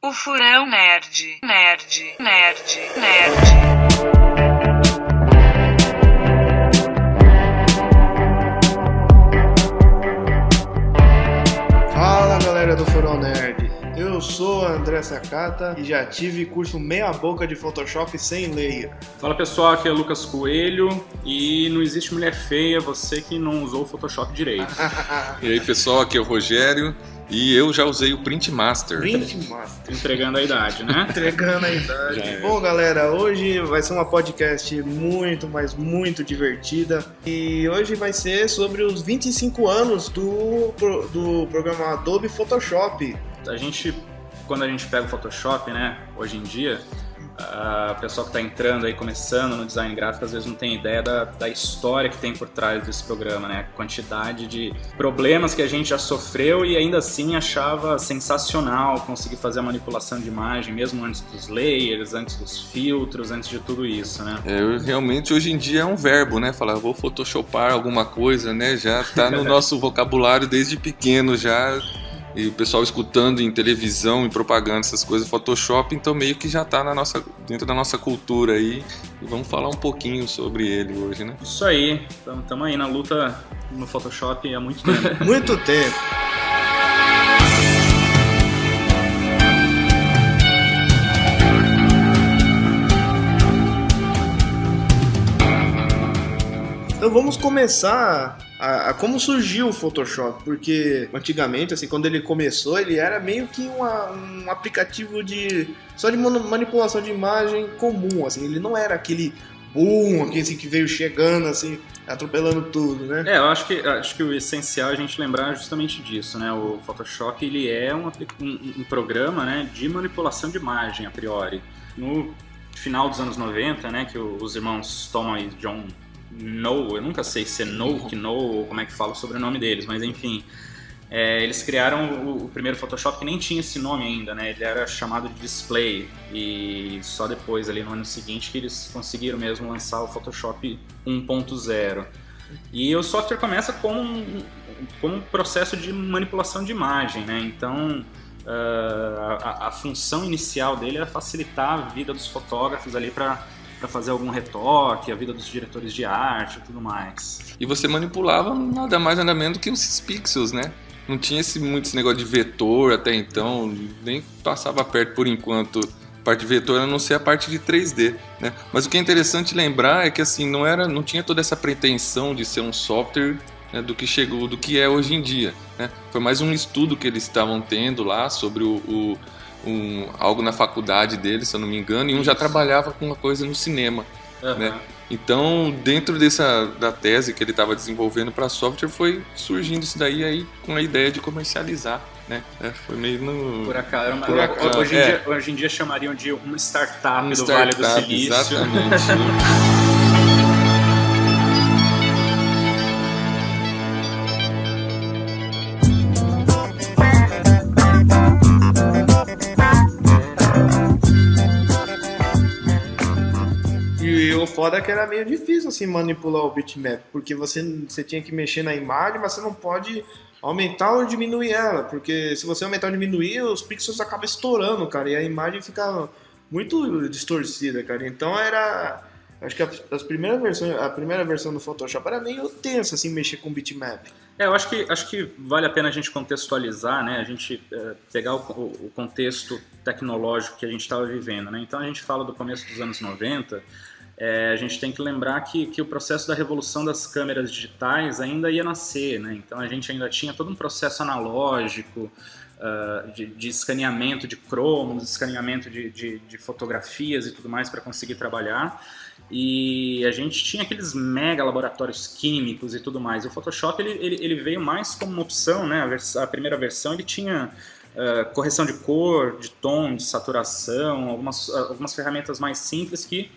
O Furão Nerd. Fala galera do Furão Nerd, eu sou André Sakata e já tive curso meia boca de Photoshop sem layer. Fala pessoal, aqui é Lucas Coelho e não existe mulher feia, você que não usou o Photoshop direito. E aí pessoal, aqui é o Rogério e eu já usei o Print Master. Entregando a idade, né? Entregando a idade. Bom galera, hoje vai ser uma podcast muito divertida e hoje vai ser sobre os 25 anos do programa Adobe Photoshop. Quando a gente pega o Photoshop, né, hoje em dia, o pessoal que está entrando aí, começando no design gráfico, às vezes não tem ideia da história que tem por trás desse programa, né? A quantidade de problemas que a gente já sofreu e ainda assim achava sensacional conseguir fazer a manipulação de imagem, mesmo antes dos layers, antes dos filtros, antes de tudo isso, né? Realmente hoje em dia é um verbo, né? Falar, vou photoshopar alguma coisa, né? Já está no nosso vocabulário desde pequeno já. E o pessoal escutando em televisão, em propaganda, essas coisas, Photoshop, então meio que já está dentro da nossa cultura aí. E vamos falar um pouquinho sobre ele hoje, né? Isso aí, estamos aí na luta no Photoshop há muito tempo. Muito tempo. Então vamos começar a como surgiu o Photoshop, porque antigamente, assim, quando ele começou, ele era meio que um aplicativo só de manipulação de imagem comum, assim, ele não era aquele boom, aquele assim, que veio chegando, assim, atropelando tudo, né? Eu acho que o essencial é a gente lembrar justamente disso, né? O Photoshop, ele é um programa, né, de manipulação de imagem, a priori. No final dos anos 90, né, que os irmãos Tom e John No, eu nunca sei se é No ou como é que fala o sobrenome deles, mas enfim, eles criaram o primeiro Photoshop que nem tinha esse nome ainda, né? Ele era chamado de Display e só depois, ali no ano seguinte, que eles conseguiram mesmo lançar o Photoshop 1.0. E o software começa como um processo de manipulação de imagem, né? Então a função inicial dele era facilitar a vida dos fotógrafos ali para fazer algum retoque, a vida dos diretores de arte e tudo mais. E você manipulava nada mais nada menos do que os pixels, né? Não tinha muito esse negócio de vetor até então, nem passava perto por enquanto a parte de vetor, a não ser a parte de 3D, né? Mas o que é interessante lembrar é que assim, não tinha toda essa pretensão de ser um software, né, do que é hoje em dia, né? Foi mais um estudo que eles estavam tendo lá sobre algo na faculdade dele, se eu não me engano, e já trabalhava com uma coisa no cinema, né? Então, dentro da tese que ele estava desenvolvendo para software, foi surgindo isso daí aí com a ideia de comercializar, né? Foi meio por acaso. Hoje em dia chamariam de uma startup do Vale do Silício. Exatamente. O foda é que era meio difícil assim manipular o bitmap, porque você tinha que mexer na imagem, mas você não pode aumentar ou diminuir ela, porque se você aumentar ou diminuir, os pixels acabam estourando, cara, e a imagem fica muito distorcida, cara. Então acho que a primeira versão do Photoshop era meio tensa assim, mexer com bitmap. Eu acho que vale a pena a gente contextualizar, né? A gente pegar o contexto tecnológico que a gente estava vivendo, né? Então a gente fala do começo dos anos 90, a gente tem que lembrar que o processo da revolução das câmeras digitais ainda ia nascer, né? Então a gente ainda tinha todo um processo analógico de escaneamento de cromos, escaneamento de fotografias e tudo mais para conseguir trabalhar. E a gente tinha aqueles mega laboratórios químicos e tudo mais. E o Photoshop ele veio mais como uma opção, né? A primeira versão ele tinha correção de cor, de tom, de saturação, algumas ferramentas mais simples que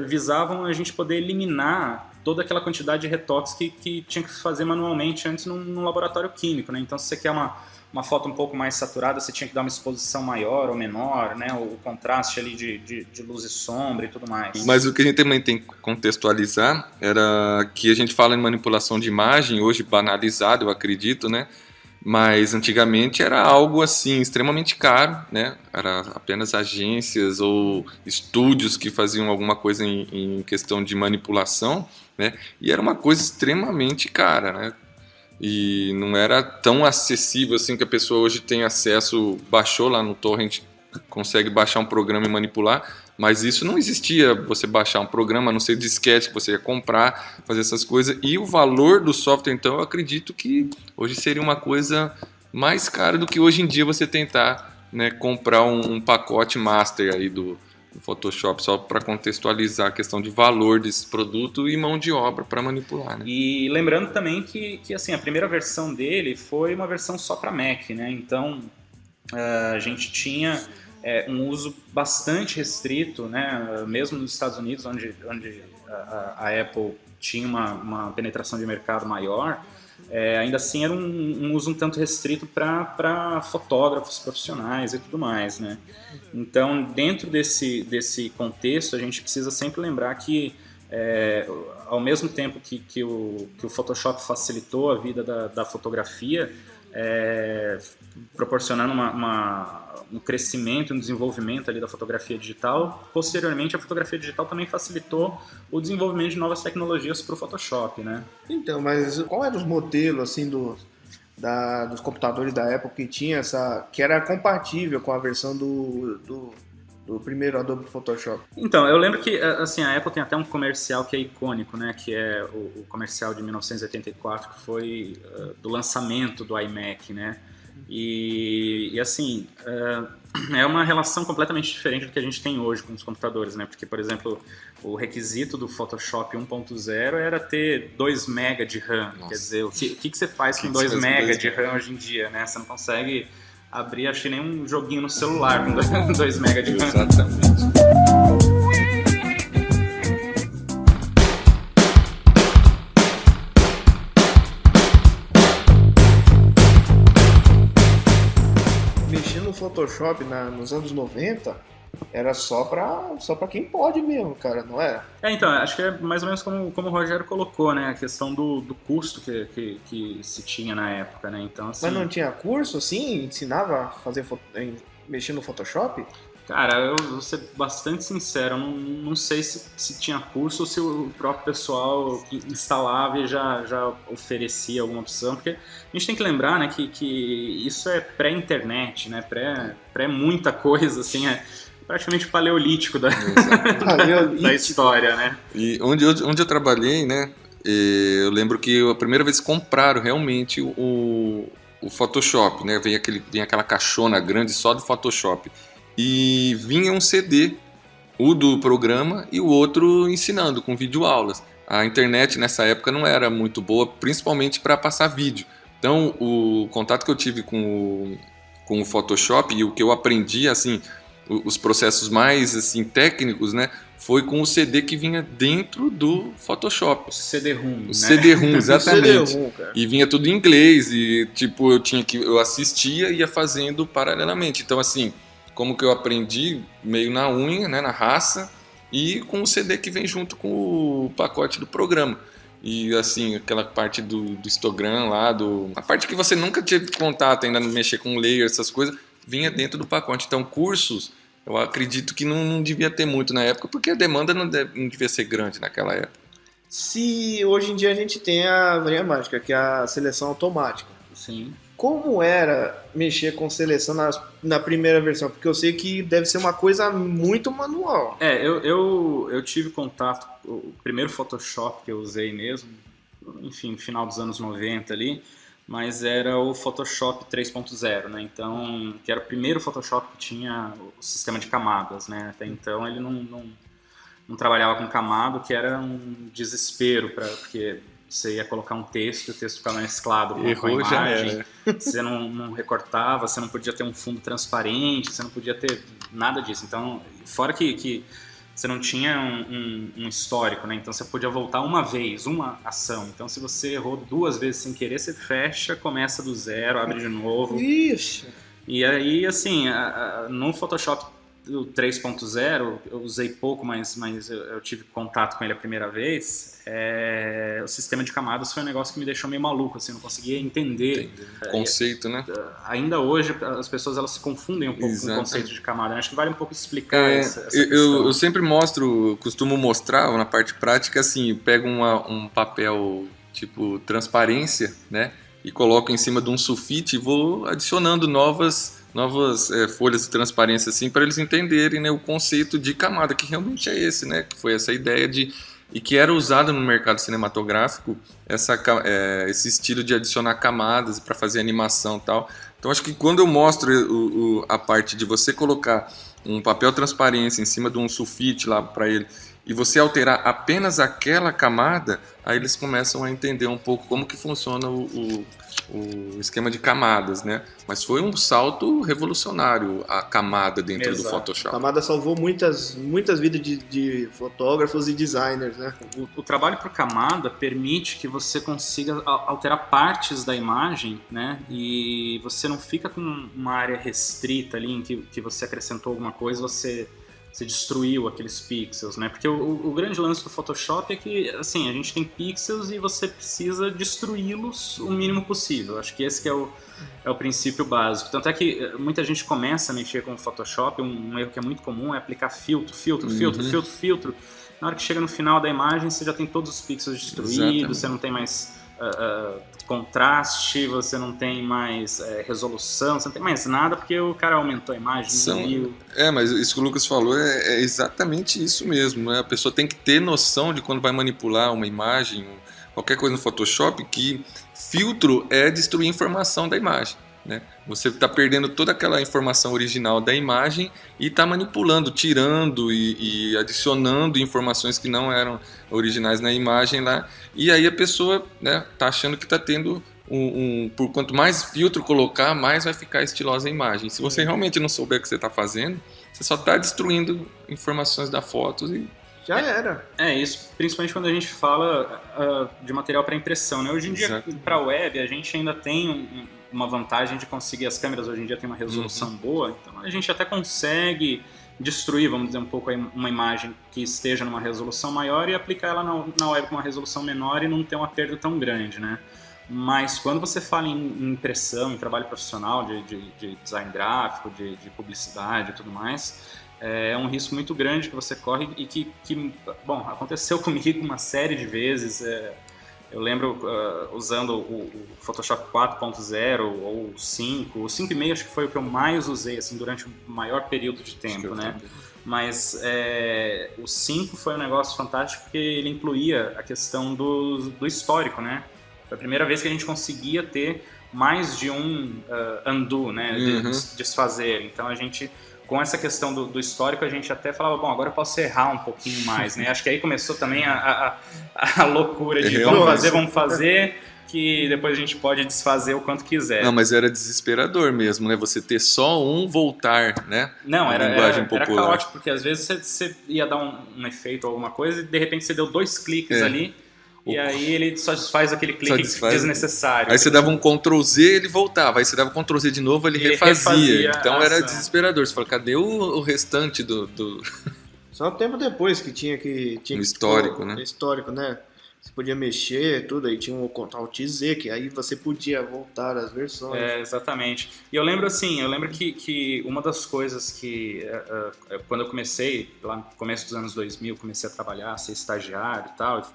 visavam a gente poder eliminar toda aquela quantidade de retoques que tinha que fazer manualmente antes num laboratório químico, né? Então, se você quer uma foto um pouco mais saturada, você tinha que dar uma exposição maior ou menor, né? O contraste ali de luz e sombra e tudo mais. Mas o que a gente também tem que contextualizar era que a gente fala em manipulação de imagem, hoje banalizado, eu acredito, né? Mas antigamente era algo assim extremamente caro, né? Era apenas agências ou estúdios que faziam alguma coisa em questão de manipulação, né? E era uma coisa extremamente cara, né? E não era tão acessível assim que a pessoa hoje tem acesso, baixou lá no torrent, consegue baixar um programa e manipular. Mas isso não existia, você baixar um programa, a não ser disquete que você ia comprar, fazer essas coisas. E o valor do software, então, eu acredito que hoje seria uma coisa mais cara do que hoje em dia você tentar, né, comprar um pacote master aí do Photoshop, só para contextualizar a questão de valor desse produto e mão de obra para manipular, né? E lembrando também que assim, a primeira versão dele foi uma versão só para Mac, né? Então a gente tinha um uso bastante restrito, né? Mesmo nos Estados Unidos, onde a Apple tinha uma penetração de mercado maior, ainda assim era um uso um tanto restrito para fotógrafos profissionais e tudo mais, né? Então, dentro desse contexto, a gente precisa sempre lembrar que, ao mesmo tempo que o Photoshop facilitou a vida da fotografia, proporcionando um crescimento, um desenvolvimento ali da fotografia digital. Posteriormente, a fotografia digital também facilitou o desenvolvimento de novas tecnologias para o Photoshop, né? Então, mas qual eram os modelos assim dos computadores da Apple que tinha que era compatível com a versão do primeiro Adobe Photoshop? Então, eu lembro que assim, a Apple tem até um comercial que é icônico, né? Que é o comercial de 1984, que foi do lançamento do iMac, né? E assim, é uma relação completamente diferente do que a gente tem hoje com os computadores, né? Porque, por exemplo, o requisito do Photoshop 1.0 era ter 2 MB de RAM. Nossa. Quer dizer, o que você faz com 2 MB de RAM hoje em dia, né? Você não consegue abrir, acho que nem um joguinho no celular com 2 MB de RAM. Exatamente. Photoshop nos anos 90 era só pra quem pode mesmo, cara, não é? Então, acho que é mais ou menos como o Rogério colocou, né? A questão do custo que se tinha na época, né? Então, assim, mas não tinha curso, assim? Ensinava a fazer mexer no Photoshop? Cara, eu vou ser bastante sincero, eu não sei se tinha curso ou se o próprio pessoal que instalava e já oferecia alguma opção, porque a gente tem que lembrar, né, que isso é pré-internet, né, pré muita coisa, assim, é praticamente paleolítico da história, né. E onde eu trabalhei, né, eu lembro que a primeira vez compraram realmente o Photoshop, né, vem aquela caixona grande só do Photoshop. E vinha um CD, o do programa e o outro ensinando, com videoaulas. A internet nessa época não era muito boa, principalmente para passar vídeo. Então, o contato que eu tive com o Photoshop e o que eu aprendi, assim, os processos mais assim, técnicos, né, foi com o CD que vinha dentro do Photoshop. O CD-ROM, né? CD-ROM, exatamente. CD-ROM, cara. E vinha tudo em inglês e, tipo, eu assistia e ia fazendo paralelamente. Então, assim, como que eu aprendi meio na unha, né, na raça, e com o CD que vem junto com o pacote do programa. E assim, aquela parte do histogram lá, a parte que você nunca tinha contato ainda, mexer com layer, essas coisas, vinha dentro do pacote. Então, cursos, eu acredito que não devia ter muito na época, porque a demanda não devia ser grande naquela época. Se hoje em dia a gente tem a varinha mágica, que é a seleção automática. Sim. Como era mexer com seleção na primeira versão? Porque eu sei que deve ser uma coisa muito manual. Eu tive contato, o primeiro Photoshop que eu usei mesmo, enfim, final dos anos 90 ali, mas era o Photoshop 3.0, né? Então, que era o primeiro Photoshop que tinha o sistema de camadas, né? Até então ele não trabalhava com camada, que era um desespero, porque você ia colocar um texto e o texto ficava mesclado com a imagem, você não recortava, você não podia ter um fundo transparente, você não podia ter nada disso. Então, fora que você não tinha um histórico, né? Então você podia voltar uma vez, uma ação. Então se você errou 2 vezes sem querer, você fecha, começa do zero, abre de novo. Ixi. E aí, assim, no Photoshop o 3.0, eu usei pouco, mas eu tive contato com ele a primeira vez, o sistema de camadas foi um negócio que me deixou meio maluco, assim, eu não conseguia entender. O conceito, né? Ainda hoje, as pessoas elas se confundem um pouco com o conceito de camada. Acho que vale um pouco explicar essa questão. Eu sempre costumo mostrar na parte prática, assim, pego um papel tipo transparência, né? E coloco em cima de um sulfite e vou adicionando novas folhas de transparência assim para eles entenderem, né, o conceito de camada, que realmente é esse, né, que foi essa ideia e que era usado no mercado cinematográfico esse estilo de adicionar camadas para fazer animação e tal. Então acho que quando eu mostro a parte de você colocar um papel transparência em cima de um sulfite lá para ele e você alterar apenas aquela camada, aí eles começam a entender um pouco como que funciona o esquema de camadas, né? Mas foi um salto revolucionário a camada dentro do Photoshop. A camada salvou muitas vidas de fotógrafos e designers, né? O trabalho por camada permite que você consiga alterar partes da imagem, né? E você não fica com uma área restrita ali em que você acrescentou alguma coisa, você destruiu aqueles pixels, né? Porque o grande lance do Photoshop é que, assim, a gente tem pixels e você precisa destruí-los o mínimo possível. Acho que esse que é o princípio básico. Tanto é que muita gente começa a mexer com o Photoshop, um erro que é muito comum é aplicar filtro. Na hora que chega no final da imagem, você já tem todos os pixels destruídos, exatamente. Você não tem mais contraste, você não tem mais resolução, você não tem mais nada porque o cara aumentou a imagem. Mas isso que o Lucas falou é exatamente isso mesmo, né? A pessoa tem que ter noção de quando vai manipular uma imagem, qualquer coisa no Photoshop, que filtro é destruir informação da imagem, né? Você está perdendo toda aquela informação original da imagem e está manipulando, tirando e adicionando informações que não eram originais na imagem lá. E aí a pessoa, né, tá achando que está tendo por quanto mais filtro colocar, mais vai ficar estilosa a imagem. Se você realmente não souber o que você está fazendo, você só está destruindo informações da foto e já era. Isso principalmente quando a gente fala de material para impressão, né? Hoje em dia, para web, a gente ainda tem uma vantagem de conseguir, as câmeras hoje em dia têm uma resolução boa, então a gente até consegue destruir, vamos dizer, um pouco uma imagem que esteja numa resolução maior e aplicar ela na web com uma resolução menor e não ter uma perda tão grande, né? Mas quando você fala em impressão, em trabalho profissional de design gráfico, de publicidade e tudo mais, é um risco muito grande que você corre e que bom, aconteceu comigo uma série de vezes. Eu lembro usando o Photoshop 4.0 ou o 5. O 5.5 acho que foi o que eu mais usei assim, durante o maior período de tempo, né? Mas o 5 foi um negócio fantástico porque ele incluía a questão do histórico, né? Foi a primeira vez que a gente conseguia ter mais de um undo, né? Desfazer. Então a gente, com essa questão do histórico, a gente até falava, bom, agora eu posso errar um pouquinho mais, né? Acho que aí começou também a loucura de vamos fazer, que depois a gente pode desfazer o quanto quiser. Não, mas era desesperador mesmo, né? Você ter só um voltar, né? Não, era caótico, porque às vezes você ia dar um efeito ou alguma coisa e de repente você deu 2 cliques ali. E aí ele só desfaz aquele clique desnecessário. Aí você dava um Ctrl Z, ele voltava. Aí você dava um Ctrl Z de novo, ele refazia. Então era desesperador. Você fala, cadê o restante do... Só tempo depois que tinha histórico, né? Histórico, né? Você podia mexer, tudo, aí tinha um Ctrl Z, que aí você podia voltar as versões. Exatamente. E eu lembro que uma das coisas que, quando eu comecei, lá no começo dos anos 2000, comecei a trabalhar, ser estagiário e tal,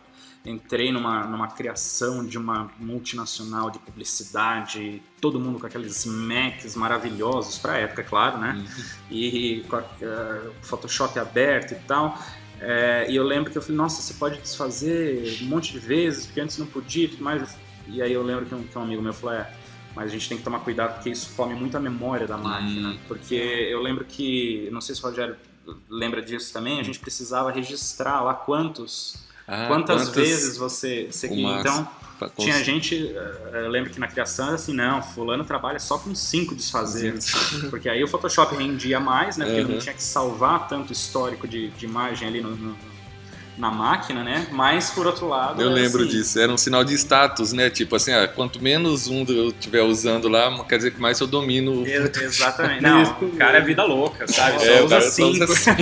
entrei numa criação de uma multinacional de publicidade, todo mundo com aqueles Macs maravilhosos, para a época, claro, né? E com o Photoshop aberto e tal. E eu lembro que eu falei, nossa, você pode desfazer um monte de vezes, porque antes não podia e tudo mais. E aí eu lembro que um amigo meu falou, mas a gente tem que tomar cuidado porque isso come muito a memória da máquina. Porque eu lembro que, não sei se o Rogério lembra disso também, a gente precisava registrar lá quantas vezes você queria. Então, tinha gente, eu lembro que na criação era assim, não, fulano trabalha só com 5 desfazer, porque aí o Photoshop rendia mais, né, porque ele não tinha que salvar tanto histórico de imagem ali na máquina, né? Mas, por outro lado... Eu lembro assim, disso, era um sinal de status, né? Tipo assim, quanto menos um eu estiver usando lá, quer dizer que mais eu domino. Exatamente. Não, o cara é vida louca, sabe? Só O usa cara só 5. usa 5.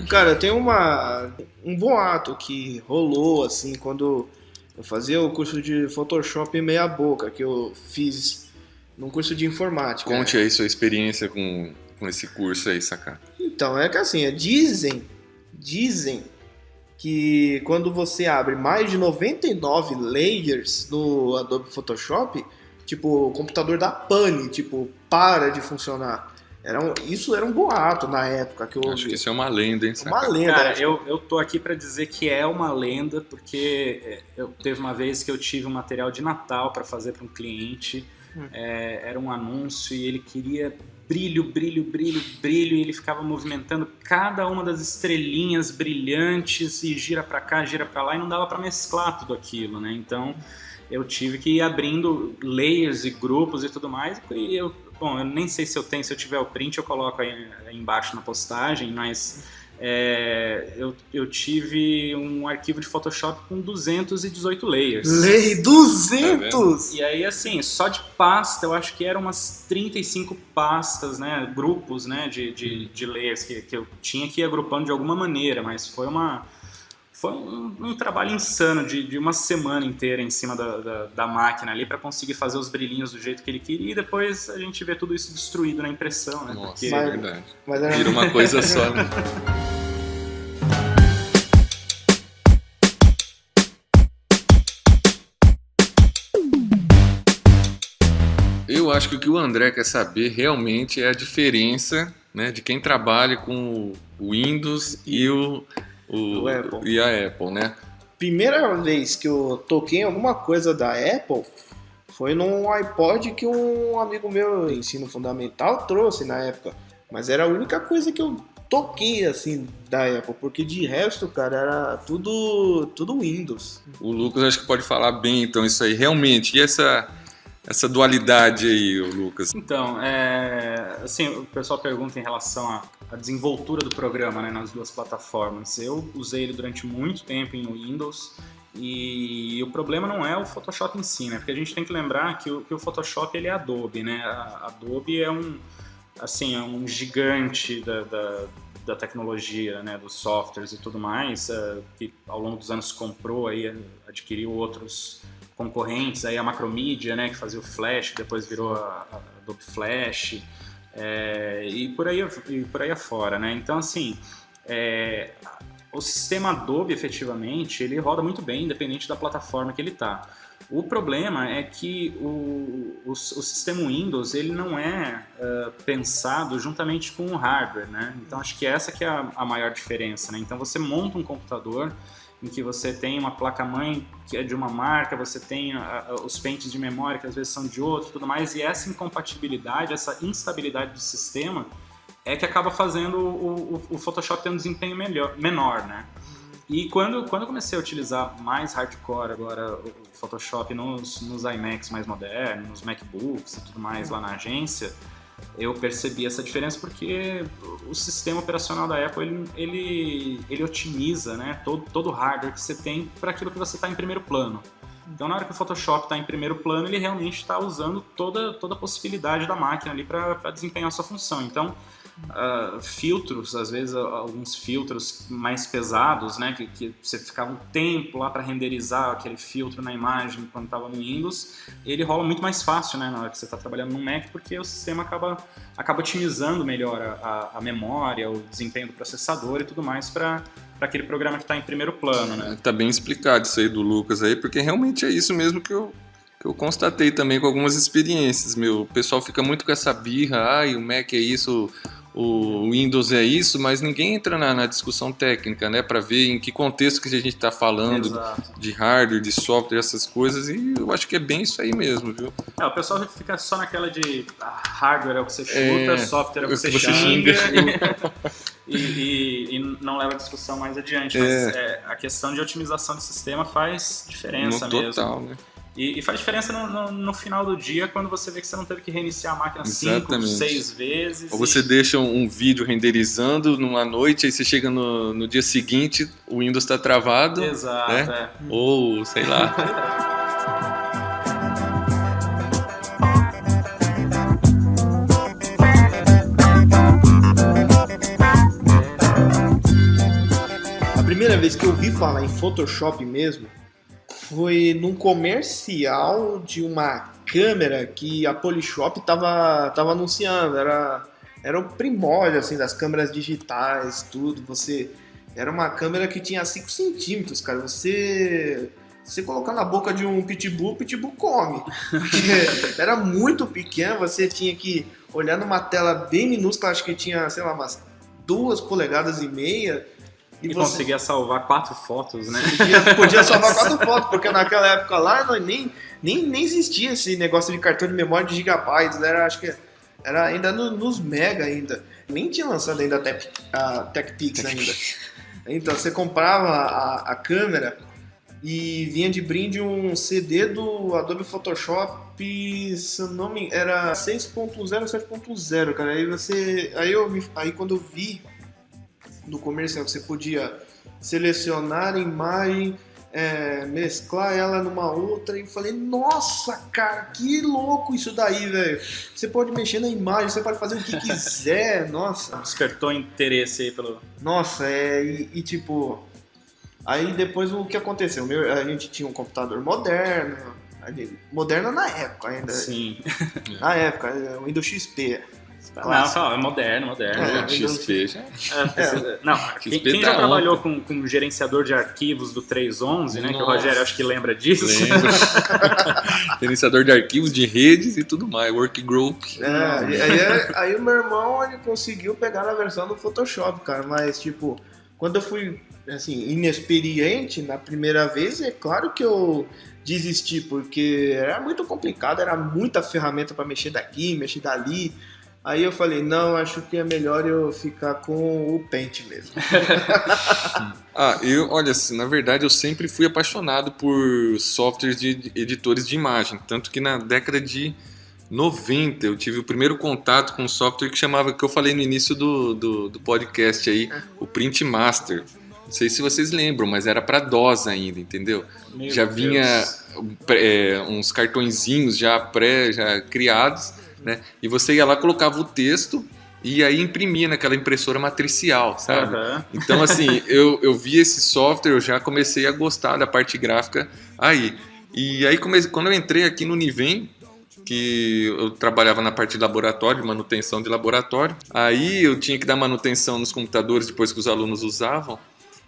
Cara, tem um boato que rolou, assim, quando eu fazia o curso de Photoshop meia boca, que eu fiz num curso de informática. Conte aí sua experiência com esse curso aí, Saká. Então, é que assim, dizem que quando você abre mais de 99 layers no Adobe Photoshop, tipo, o computador da pane, tipo, para de funcionar. Isso era um boato na época que eu ouvi. Acho que isso é uma lenda, hein, Saká? Uma lenda. Cara, eu tô aqui pra dizer que é uma lenda, porque teve uma vez que eu tive um material de Natal pra fazer pra um cliente, era um anúncio e ele queria brilho, e ele ficava movimentando cada uma das estrelinhas brilhantes e gira pra cá, gira pra lá, e não dava pra mesclar tudo aquilo, né? Então eu tive que ir abrindo layers e grupos e tudo mais, e eu nem sei se eu tenho, se eu tiver o print eu coloco aí embaixo na postagem, mas eu tive um arquivo de Photoshop com 218 layers. 200! E aí, assim, só de pasta, eu acho que eram umas 35 pastas, né, grupos, né, de layers que eu tinha que ir agrupando de alguma maneira, mas foi um trabalho insano de uma semana inteira em cima da máquina ali para conseguir fazer os brilhinhos do jeito que ele queria, e depois a gente vê tudo isso destruído na impressão, né? Nossa, porque... é verdade. Mas era... Vira uma coisa só, né? Eu acho que o que o André quer saber realmente é a diferença, né, de quem trabalha com o Windows e o Apple. E a Apple, né? Primeira vez que eu toquei em alguma coisa da Apple foi num iPod que um amigo meu de ensino fundamental trouxe na época. Mas era a única coisa que eu toquei, assim, da Apple, porque de resto, cara, era tudo Windows. O Lucas acho que pode falar bem, então, isso aí. Realmente, e essa dualidade aí, Lucas? Então, assim, o pessoal pergunta em relação à desenvoltura do programa, né, nas duas plataformas. Eu usei ele durante muito tempo em Windows, e o problema não é o Photoshop em si, né, porque a gente tem que lembrar que o Photoshop ele é Adobe, né, a Adobe é um gigante da tecnologia, né, dos softwares e tudo mais, que ao longo dos anos comprou, aí, adquiriu outros concorrentes, aí a Macromedia, né, que fazia o Flash, que depois virou a Adobe Flash, e por aí afora, né? Então, assim, o sistema Adobe, efetivamente, ele roda muito bem, independente da plataforma que ele está. O problema é que o sistema Windows ele não é pensado juntamente com o hardware, né? Então, acho que essa que é a maior diferença, né? Então, você monta um computador em que você tem uma placa-mãe que é de uma marca, você tem os pentes de memória que às vezes são de outro e tudo mais, e essa incompatibilidade, essa instabilidade do sistema é que acaba fazendo o Photoshop ter um desempenho menor, né? E quando eu comecei a utilizar mais hardcore agora o Photoshop nos iMacs mais modernos, nos MacBooks e tudo mais lá na agência, eu percebi essa diferença porque o sistema operacional da Apple ele otimiza, né, todo o hardware que você tem para aquilo que você está em primeiro plano. Então, na hora que o Photoshop está em primeiro plano, ele realmente está usando toda a possibilidade da máquina ali para desempenhar a sua função. Então, filtros, às vezes alguns filtros mais pesados, né, que você ficava um tempo lá para renderizar aquele filtro na imagem quando estava no Windows, ele rola muito mais fácil, né, na hora que você está trabalhando no Mac, porque o sistema acaba otimizando melhor a memória, o desempenho do processador e tudo mais para aquele programa que está em primeiro plano, né? Tá bem explicado isso aí do Lucas aí, porque realmente é isso mesmo que eu constatei também com algumas experiências. O pessoal fica muito com essa birra, o Mac é isso, o Windows é isso, mas ninguém entra na discussão técnica, né, para ver em que contexto que a gente está falando. Exato. De hardware, de software, essas coisas, e eu acho que é bem isso aí mesmo, viu? O pessoal fica só naquela de hardware é o que você chuta, software é o que você xinga. xinga e não leva a discussão mais adiante, mas a questão de otimização do sistema faz diferença no mesmo. total, né? E faz diferença no final do dia, quando você vê que você não teve que reiniciar a máquina 5, Exatamente. 6 vezes. Ou você deixa um vídeo renderizando numa noite, aí você chega no dia seguinte, o Windows está travado. Exato, né? Ou, sei lá. A primeira vez que eu ouvi falar em Photoshop mesmo foi num comercial de uma câmera que a Polishop tava anunciando. Era o primórdio assim, das câmeras digitais, tudo. Era uma câmera que tinha 5 centímetros, cara. Você colocar na boca de um pitbull, o pitbull come. Porque era muito pequeno, você tinha que olhar numa tela bem minúscula, acho que tinha, sei lá, umas 2,5 polegadas. E conseguia salvar 4 fotos, né? Podia salvar 4 fotos, porque naquela época lá nem existia esse negócio de cartão de memória de gigabytes, acho que era ainda nos mega ainda. Nem tinha lançado ainda a TechPix ainda. Então você comprava a câmera e vinha de brinde um CD do Adobe Photoshop, se eu não me... era 6.0, 7.0, cara. Aí quando eu vi no comercial que você podia selecionar a imagem, mesclar ela numa outra, e eu falei, nossa, cara, que louco isso daí, velho. Você pode mexer na imagem, você pode fazer o que quiser, nossa. Despertou interesse aí pelo... Nossa, tipo... Aí depois o que aconteceu? A gente tinha um computador moderno na época ainda. Sim. Na época, o Windows XP. Não, é moderno. XP já. Não, quem já trabalhou com gerenciador de arquivos do 311, né? Que o Rogério acho que lembra disso. Lembro. Gerenciador de arquivos, de redes e tudo mais, workgroup. Aí o meu irmão ele conseguiu pegar na versão do Photoshop, cara. Mas tipo, quando eu fui assim, inexperiente na primeira vez, é claro que eu desisti, porque era muito complicado, era muita ferramenta para mexer daqui, mexer dali. Aí eu falei, não, acho que é melhor eu ficar com o Paint mesmo. Olha, assim, na verdade eu sempre fui apaixonado por softwares de editores de imagem, tanto que na década de 90 eu tive o primeiro contato com um software que eu falei no início do podcast aí, o Print Master. Não sei se vocês lembram, mas era para DOS ainda, entendeu? Já vinha uns cartõezinhos já criados, né? E você ia lá, colocava o texto e aí imprimia naquela impressora matricial, sabe? Uhum. Então, assim, eu vi esse software, eu já comecei a gostar da parte gráfica aí. E aí, quando eu entrei aqui no Nivem, que eu trabalhava na parte de laboratório, de manutenção de laboratório, aí eu tinha que dar manutenção nos computadores depois que os alunos usavam.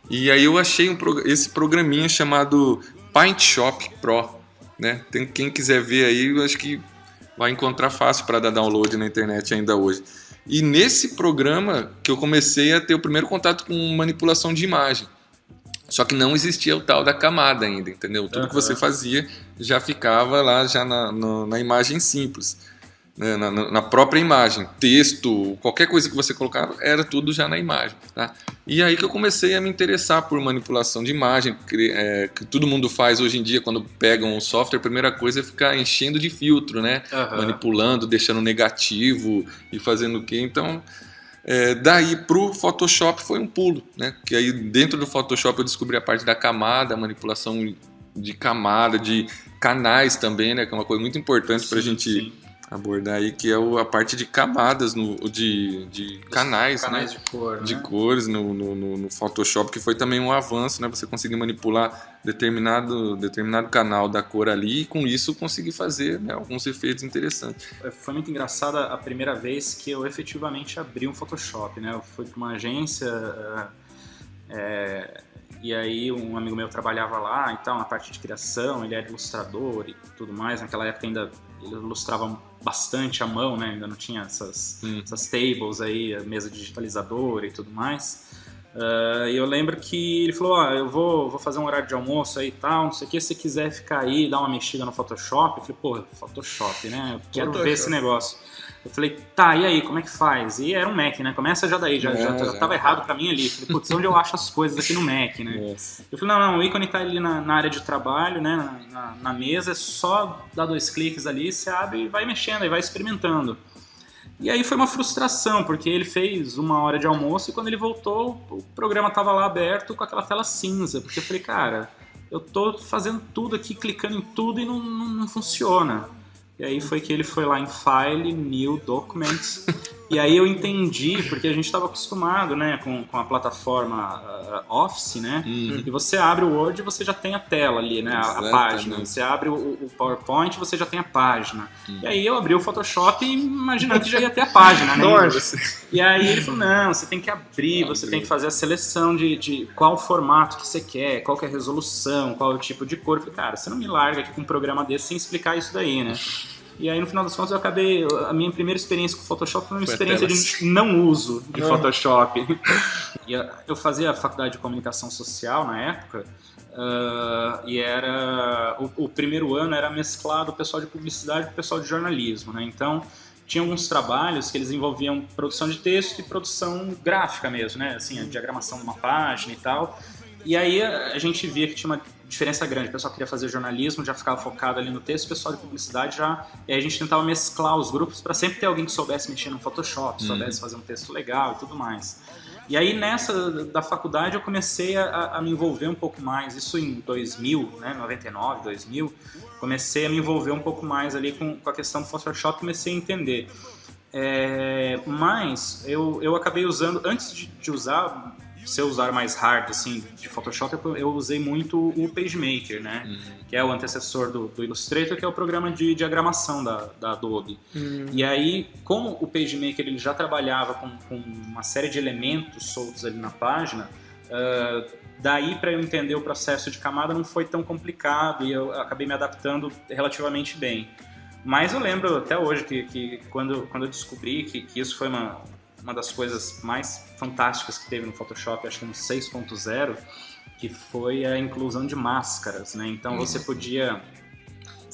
E aí eu achei esse programinha chamado PaintShop Pro, né? Quem quiser ver aí, eu acho que vai encontrar fácil para dar download na internet ainda hoje. E nesse programa que eu comecei a ter o primeiro contato com manipulação de imagem. Só que não existia o tal da camada ainda, entendeu? Tudo que você fazia já ficava lá já na imagem simples. Né, na própria imagem, texto, qualquer coisa que você colocava, era tudo já na imagem, tá? E aí que eu comecei a me interessar por manipulação de imagem, que todo mundo faz hoje em dia quando pega um software, a primeira coisa é ficar enchendo de filtro, né? Manipulando, deixando negativo e fazendo o quê? Então, daí pro Photoshop foi um pulo, né? Que aí dentro do Photoshop eu descobri a parte da camada, a manipulação de camada, de canais também, né? Que é uma coisa muito importante pra gente abordar aí, que é a parte de camadas de canais, né? De cor, de né? cores no Photoshop, que foi também um avanço, né? Você conseguir manipular determinado canal da cor ali e com isso conseguir fazer, né, alguns efeitos interessantes. Foi muito engraçada a primeira vez que eu efetivamente abri um Photoshop, né? Eu fui para uma agência e aí um amigo meu trabalhava lá e tal, na parte de criação, ele era ilustrador e tudo mais. Naquela época ainda ele ilustrava bastante à mão, né? Ainda não tinha essas tables aí, a mesa digitalizadora e tudo mais. E eu lembro que ele falou, eu vou fazer um horário de almoço aí e tal, não sei o que, se você quiser ficar aí, dar uma mexida no Photoshop. Eu falei, pô, Photoshop, né? Eu quero ver esse negócio. Eu falei, tá, e aí, como é que faz? E era um Mac, né? Começa já daí, já tava errado pra mim ali. Eu falei, putz, onde eu acho as coisas aqui no Mac, né? Eu falei, não, o ícone tá ali na área de trabalho, né? Na mesa, é só dar 2 cliques ali, você abre e vai mexendo, e vai experimentando. E aí foi uma frustração, porque ele fez 1 hora de almoço e quando ele voltou, o programa tava lá aberto com aquela tela cinza. Porque eu falei, cara, eu tô fazendo tudo aqui, clicando em tudo e não funciona. E aí foi que ele foi lá em File, New Documents, e aí eu entendi, porque a gente estava acostumado, né, com a plataforma Office, né, e você abre o Word e você já tem a tela ali, né, a página, você abre o PowerPoint e você já tem a página. E aí eu abri o Photoshop imaginando que já ia ter a página, né. E aí ele falou, não, você tem que abrir, você tem que fazer a seleção de qual formato que você quer, qual que é a resolução, qual é o tipo de cor. Eu falei, cara, você não me larga aqui com um programa desse sem explicar isso daí, né. E aí, no final das contas, a minha primeira experiência com Photoshop foi uma experiência de não uso de Photoshop. E eu fazia a faculdade de comunicação social na época, e era o primeiro ano era mesclado o pessoal de publicidade com o pessoal de jornalismo, né? Então, tinha alguns trabalhos que eles envolviam produção de texto e produção gráfica mesmo, né? Assim, a diagramação de uma página e tal. E aí a gente via que tinha uma diferença grande. O pessoal queria fazer jornalismo, já ficava focado ali no texto, o pessoal de publicidade já... E aí a gente tentava mesclar os grupos para sempre ter alguém que soubesse mexer no Photoshop, soubesse fazer um texto legal e tudo mais. E aí nessa da faculdade eu comecei a me envolver um pouco mais, isso em 2000, né, 99, 2000, comecei a me envolver um pouco mais ali com a questão do Photoshop, comecei a entender. Mas eu acabei usando, antes de usar... Se eu usar mais hard, assim, de Photoshop, eu usei muito o PageMaker, né? Que é o antecessor do Illustrator, que é o programa de diagramação da Adobe. E aí, como o PageMaker ele já trabalhava com uma série de elementos soltos ali na página, daí para eu entender o processo de camada não foi tão complicado e eu acabei me adaptando relativamente bem. Mas eu lembro até hoje que quando eu descobri que isso foi uma das coisas mais fantásticas que teve no Photoshop, acho que no 6.0, que foi a inclusão de máscaras, né? Então você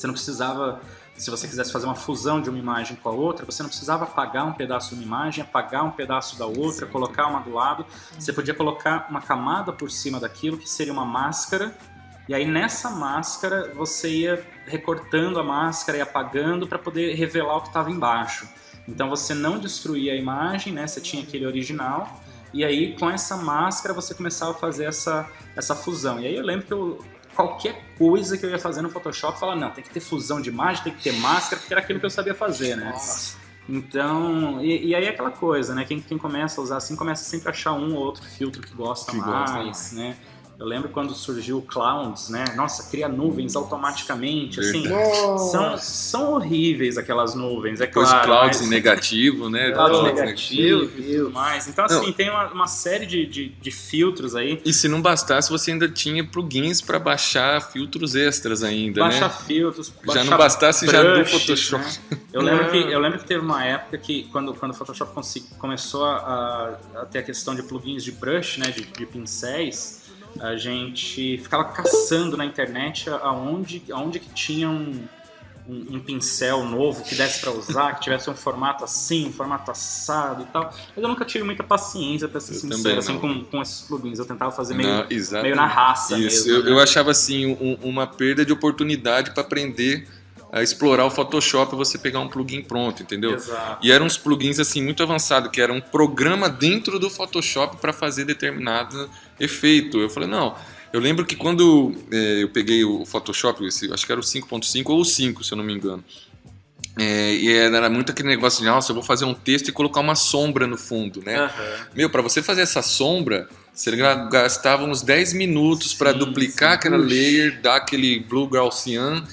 não precisava, se você quisesse fazer uma fusão de uma imagem com a outra, você não precisava apagar um pedaço de uma imagem, apagar um pedaço da outra, colocar uma do lado, você podia colocar uma camada por cima daquilo, que seria uma máscara, e aí nessa máscara você ia recortando a máscara e apagando para poder revelar o que estava embaixo. Então você não destruía a imagem, né? Você tinha aquele original, e aí com essa máscara você começava a fazer essa fusão. E aí eu lembro que qualquer coisa que eu ia fazer no Photoshop, eu falava, não, tem que ter fusão de imagem, tem que ter máscara, porque era aquilo que eu sabia fazer, né? Então, e aí é aquela coisa, né? Quem começa a usar assim, começa sempre a achar um ou outro filtro que gosta mais, né? Eu lembro quando surgiu o Clouds, né? Nossa, cria nuvens automaticamente, assim. São horríveis aquelas nuvens, é claro. Os Clouds em negativo, né? Clouds negativo e tudo mais. Então, assim, tem uma série de filtros aí. E se não bastasse, você ainda tinha plugins para baixar filtros extras ainda, baixar né? Filtros, já não bastasse brushes, já do Photoshop. Né? Eu lembro que teve uma época que, quando o Photoshop começou a ter a questão de plugins de brush, né? De pincéis, a gente ficava caçando na internet aonde que tinha um pincel novo que desse para usar, que tivesse um formato assim, um formato assado e tal. Mas eu nunca tive muita paciência, para ser sincero, assim, com esses plugins. Eu tentava fazer meio na raça isso, mesmo. Eu achava assim uma perda de oportunidade para aprender a explorar o Photoshop e você pegar um plugin pronto, entendeu? Exato. E eram uns plugins assim muito avançados, que era um programa dentro do Photoshop para fazer determinado efeito. Eu falei, não, eu lembro que quando eu peguei o Photoshop, acho que era o 5.5 ou o 5, se eu não me engano, e era muito aquele negócio de, nossa, eu vou fazer um texto e colocar uma sombra no fundo, né? Meu, para você fazer essa sombra, você gastava uns 10 minutos para duplicar aquela layer, dar aquele blue Gaussian,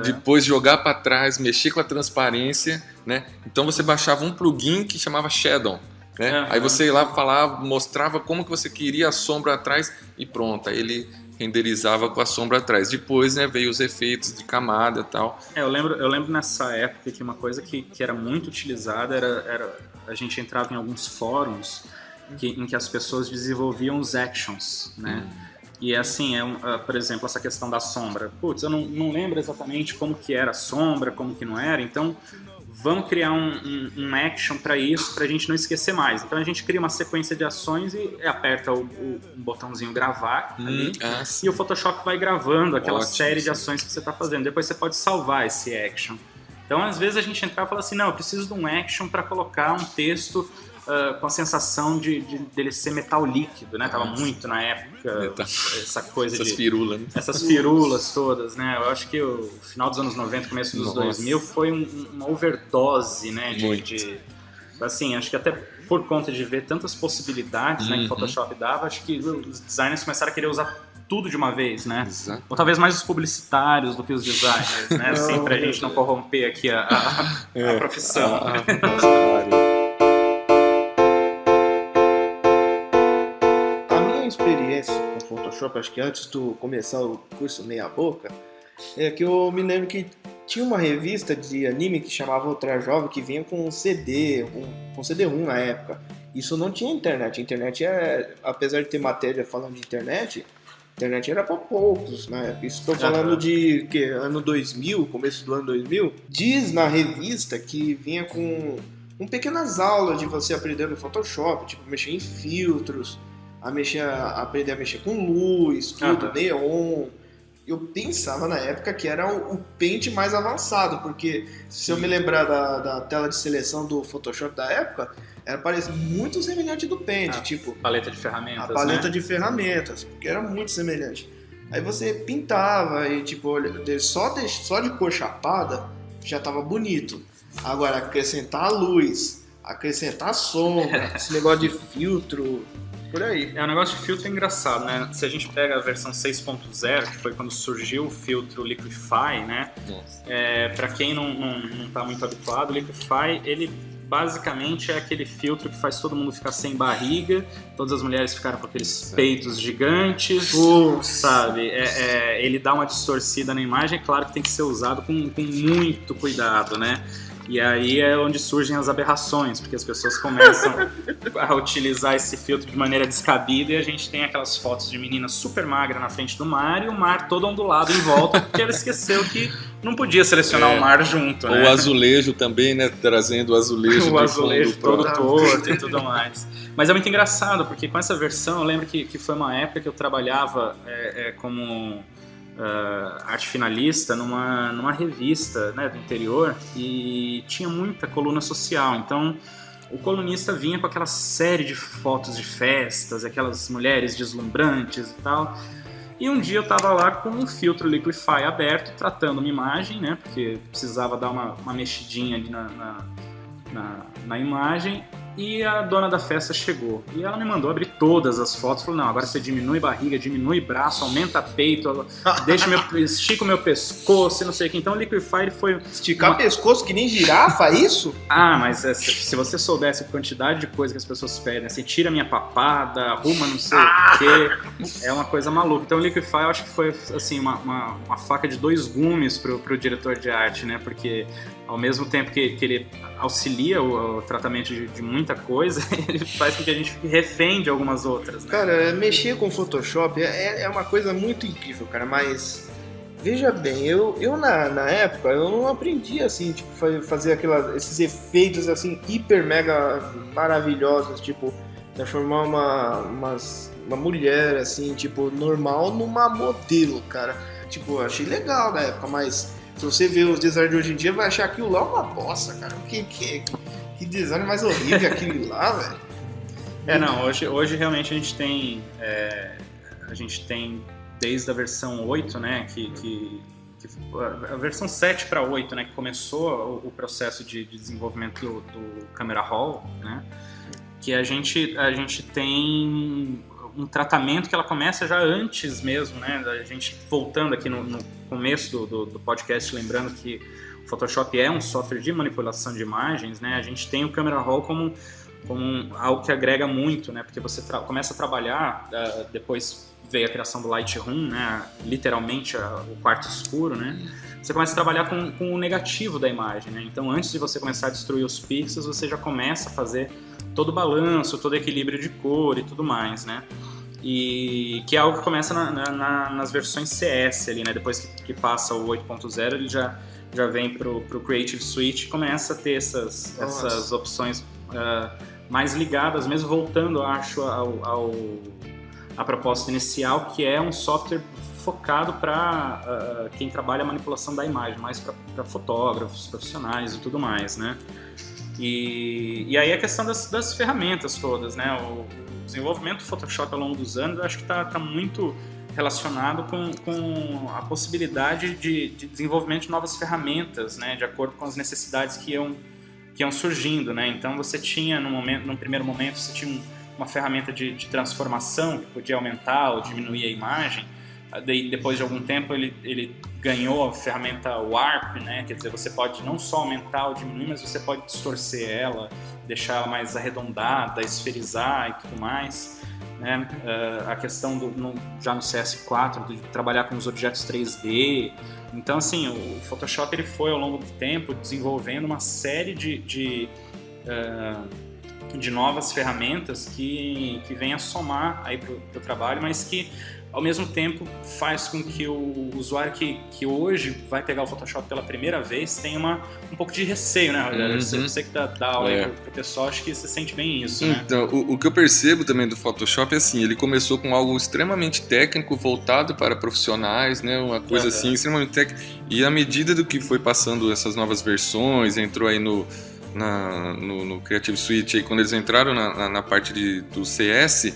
depois jogar para trás, mexer com a transparência, né? Então você baixava um plugin que chamava Shadow, né? Aí você ia lá falava, mostrava como que você queria a sombra atrás e pronto, aí ele renderizava com a sombra atrás. Depois, né, veio os efeitos de camada e tal. Eu lembro nessa época que uma coisa que era muito utilizada era a gente entrava em alguns fóruns em que as pessoas desenvolviam os actions, né? E assim, por exemplo, essa questão da sombra. Putz, eu não lembro exatamente como que era a sombra, como que não era, então vamos criar um action para isso, pra gente não esquecer mais. Então a gente cria uma sequência de ações e aperta um botãozinho gravar ali, e o Photoshop vai gravando aquela série de ações que você está fazendo. Depois você pode salvar esse action. Então às vezes a gente entrava e fala assim, não, eu preciso de um action para colocar um texto com a sensação dele ser metal líquido, né? Tava muito na época essa coisa essas firulas, né? Essas firulas todas, né? Eu acho que o final dos anos 90, começo dos 2000 foi uma overdose, né? Assim, acho que até por conta de ver tantas possibilidades, né, que o Photoshop dava, acho que os designers começaram a querer usar tudo de uma vez, né? Exato. Ou talvez mais os publicitários do que os designers, né? Assim, pra gente não corromper aqui a profissão. Experiência com Photoshop, acho que antes de começar o curso meia boca, é que eu me lembro que tinha uma revista de anime que chamava Ultra Jovem, que vinha com CD, com CD-ROM na época. Isso não tinha internet. A internet apesar de ter matéria falando de internet era para poucos, né? Isso estou falando de ano 2000, começo do ano 2000. Diz na revista que vinha com pequenas aulas de você aprender no Photoshop, tipo mexer em filtros, aprender a mexer com luz, tudo, neon. Eu pensava na época que era o Paint mais avançado, porque se eu me lembrar da tela de seleção do Photoshop da época, parece muito semelhante do Paint, tipo... Paleta de ferramentas, a paleta de ferramentas, porque era muito semelhante. Aí você pintava e, tipo, só de cor chapada já tava bonito. Agora, acrescentar a luz, acrescentar a sombra, esse negócio de filtro... Por aí. O negócio de filtro é engraçado, né? Se a gente pega a versão 6.0, que foi quando surgiu o filtro Liquify, né? Pra quem não tá muito habituado, o Liquify, ele basicamente é aquele filtro que faz todo mundo ficar sem barriga, todas as mulheres ficaram com aqueles peitos gigantes, sabe? Ele dá uma distorcida na imagem, é claro que tem que ser usado com muito cuidado, né? E aí é onde surgem as aberrações, porque as pessoas começam a utilizar esse filtro de maneira descabida e a gente tem aquelas fotos de menina super magra na frente do mar e o mar todo ondulado em volta, porque ela esqueceu que não podia selecionar o mar junto, né? O azulejo também, né? Trazendo o azulejo o azulejo todo torto e tudo mais. Mas é muito engraçado, porque com essa versão eu lembro que foi uma época que eu trabalhava como... arte finalista numa revista, né, do interior, e tinha muita coluna social, então o colunista vinha com aquela série de fotos de festas, aquelas mulheres deslumbrantes e tal, e um dia eu tava lá com um filtro Liquify aberto, tratando uma imagem, né, porque precisava dar uma mexidinha ali na imagem, e a dona da festa chegou. E ela me mandou abrir todas as fotos. Falou, não, agora você diminui barriga, diminui braço, aumenta peito, estica o meu pescoço e não sei o que. Então o Liquify foi... Esticar pescoço que nem girafa, isso? Mas se você soubesse a quantidade de coisa que as pessoas pedem, assim, tira minha papada, arruma não sei o que, é uma coisa maluca. Então o Liquify eu acho que foi assim, uma faca de dois gumes pro diretor de arte, né? Porque ao mesmo tempo que ele auxilia o tratamento de muita coisa, ele faz com que a gente fique refém de algumas outras, né? Cara, mexer com Photoshop é uma coisa muito incrível, cara, mas veja bem, eu na época, eu não aprendi assim, tipo, fazer esses efeitos assim, hiper mega maravilhosos, tipo, transformar uma mulher assim, tipo, normal numa modelo, cara. Tipo, eu achei legal na época, mas se você ver os designs de hoje em dia, vai achar aquilo lá uma bosta, cara. Que design mais horrível aquilo lá, velho. Hoje realmente a gente tem desde a versão 8, né, a versão 7 para 8, né, que começou o processo de desenvolvimento do Camera Raw, né, que a gente tem um tratamento que ela começa já antes mesmo, né? A gente voltando aqui no começo do podcast, lembrando que o Photoshop é um software de manipulação de imagens, né? A gente tem o Camera Raw como algo que agrega muito, né? Porque você começa a trabalhar depois veio a criação do Lightroom, né? Literalmente o quarto escuro, né? Você começa a trabalhar com o negativo da imagem, né? Então, antes de você começar a destruir os pixels, você já começa a fazer todo o balanço, todo o equilíbrio de cor e tudo mais, né? E que é algo que começa nas versões CS ali, né? Depois que passa o 8.0, ele já vem pro Creative Suite e começa a ter essas opções mais ligadas, mesmo voltando, eu acho, à proposta inicial, que é um software focado para quem trabalha a manipulação da imagem, mais para fotógrafos, profissionais e tudo mais, né? E aí a questão das ferramentas todas, né? O desenvolvimento do Photoshop ao longo dos anos, eu acho que está muito relacionado com a possibilidade de desenvolvimento de novas ferramentas, né? De acordo com as necessidades que iam surgindo, né? Então você tinha, num primeiro momento, você tinha uma ferramenta de transformação que podia aumentar ou diminuir a imagem. Depois de algum tempo ele ganhou a ferramenta Warp, né? Quer dizer, você pode não só aumentar ou diminuir, mas você pode distorcer ela, deixar ela mais arredondada, esferizar e tudo mais, né? A questão já no CS4 de trabalhar com os objetos 3D. Então, assim, o Photoshop ele foi ao longo do tempo desenvolvendo uma série de novas ferramentas que vêm a somar aí pro trabalho, mas que ao mesmo tempo faz com que o usuário que hoje vai pegar o Photoshop pela primeira vez tenha um pouco de receio, né, Rogério? Você que dá aula aí pro pessoal, acho que você sente bem isso, né? Então, o que eu percebo também do Photoshop é assim, ele começou com algo extremamente técnico, voltado para profissionais, né, uma coisa assim, extremamente técnica, e à medida do que foi passando essas novas versões, entrou aí no Creative Suite, aí, quando eles entraram na parte do CS,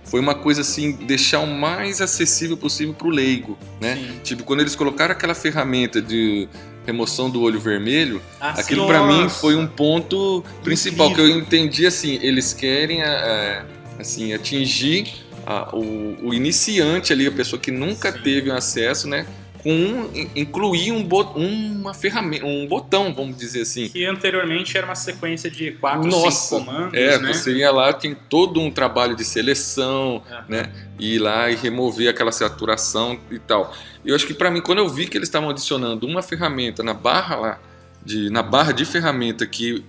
foi uma coisa assim, deixar o mais acessível possível para o leigo, né? Sim. Tipo, quando eles colocaram aquela ferramenta de remoção do olho vermelho, aquilo para mim foi um ponto principal, incrível. Que eu entendi assim, eles querem assim, atingir o iniciante ali, a pessoa que nunca teve acesso, né? Incluir uma ferramenta, um botão, vamos dizer assim. Que anteriormente era uma sequência de 4, 5 comandos, né? Você ia lá, tem todo um trabalho de seleção, né? Ir lá e remover aquela saturação e tal. Eu acho que para mim, quando eu vi que eles estavam adicionando uma ferramenta na barra de ferramenta que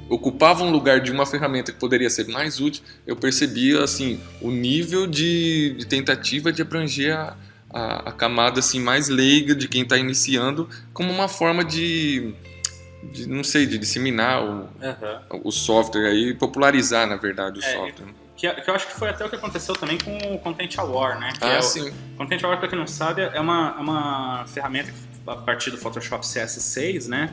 ocupava um lugar de uma ferramenta que poderia ser mais útil, eu percebia assim, o nível de tentativa de abranger a camada assim, mais leiga de quem está iniciando, como uma forma de não sei, de disseminar o software aí, popularizar, na verdade, o software. Que eu acho que foi até o que aconteceu também com o Content Aware, né? Sim. O Content Aware, para quem não sabe, é uma ferramenta que, a partir do Photoshop CS6, né,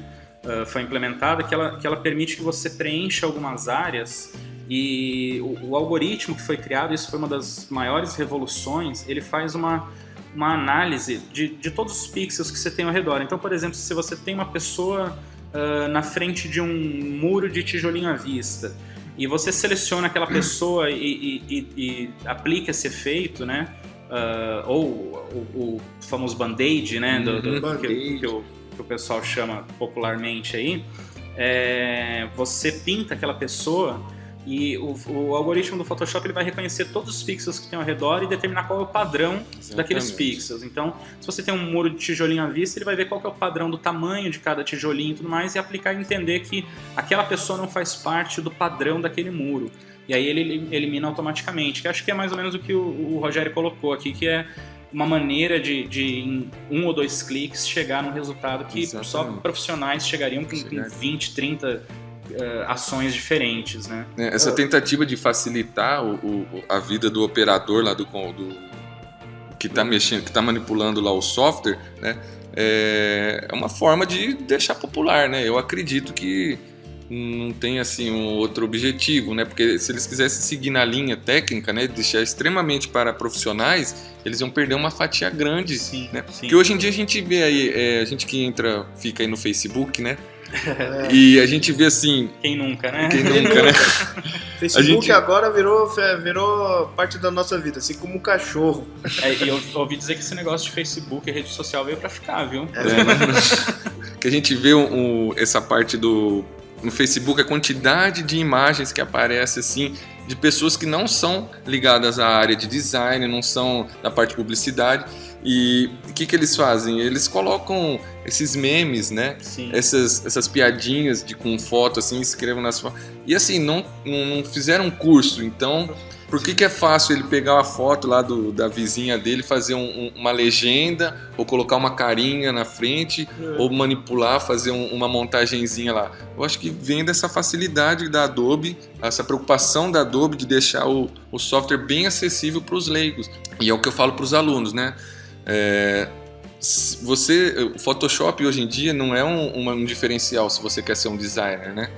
foi implementada, que ela permite que você preencha algumas áreas. E o algoritmo que foi criado, isso foi uma das maiores revoluções, ele faz uma análise de todos os pixels que você tem ao redor. Então, por exemplo, se você tem uma pessoa na frente de um muro de tijolinho à vista e você seleciona aquela pessoa e aplica esse efeito, né? Ou o famoso band-aid, né? Que o pessoal chama popularmente aí. Você pinta aquela pessoa e o algoritmo do Photoshop ele vai reconhecer todos os pixels que tem ao redor e determinar qual é o padrão daqueles pixels. Então, se você tem um muro de tijolinho à vista, ele vai ver qual que é o padrão do tamanho de cada tijolinho e tudo mais, e aplicar e entender que aquela pessoa não faz parte do padrão daquele muro. E aí ele elimina automaticamente, que acho que é mais ou menos o que o Rogério colocou aqui, que é uma maneira de em 1 ou 2 cliques chegar num resultado que só profissionais chegariam com 20, 30 ações diferentes, né? Essa tentativa de facilitar a vida do operador lá do que está mexendo, que está manipulando lá o software, né? É uma forma de deixar popular, né? Eu acredito que não tem assim um outro objetivo, né? Porque se eles quisessem seguir na linha técnica, né, deixar extremamente para profissionais, eles iam perder uma fatia grande, né? Porque hoje em dia a gente vê aí, a gente que fica aí no Facebook, né? E a gente vê assim... Quem nunca, né? Facebook agora virou parte da nossa vida, assim como um cachorro. E eu ouvi dizer que esse negócio de Facebook e rede social veio pra ficar, viu? Que a gente vê essa parte no Facebook, a quantidade de imagens que aparece assim, de pessoas que não são ligadas à área de design, não são da parte de publicidade. E o que eles fazem? Eles colocam esses memes, né? Sim. Essas piadinhas com foto, assim, escrevam nas fotos. E assim, não fizeram um curso, então... Por que é fácil ele pegar uma foto lá da vizinha dele, fazer uma legenda, ou colocar uma carinha na frente, ou manipular, fazer uma montagenzinha lá? Eu acho que vem dessa facilidade da Adobe, essa preocupação da Adobe de deixar o software bem acessível para os leigos. E é o que eu falo para os alunos, né? O Photoshop hoje em dia não é um diferencial se você quer ser um designer, né?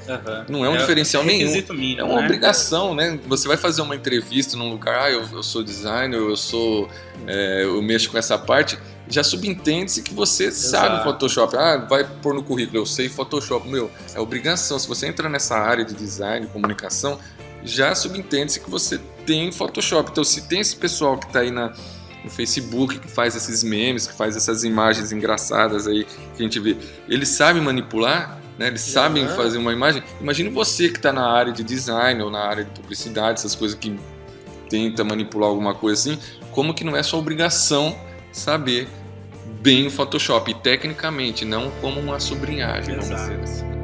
Não é um diferencial nenhum. Mínimo, é uma né? obrigação, né? Você vai fazer uma entrevista num lugar, eu sou designer, eu mexo com essa parte, já subentende-se que você sabe Photoshop. Vai pôr no currículo, eu sei Photoshop. É obrigação. Se você entra nessa área de design, comunicação, já subentende-se que você tem Photoshop. Então, se tem esse pessoal que está aí no Facebook, que faz esses memes, que faz essas imagens engraçadas aí que a gente vê, eles sabem manipular, né? Eles sabem fazer uma imagem. Imagina você que está na área de design ou na área de publicidade, essas coisas que tenta manipular alguma coisa assim, como que não é sua obrigação saber bem o Photoshop, e tecnicamente, não como uma sobrinhagem, vamos dizer assim.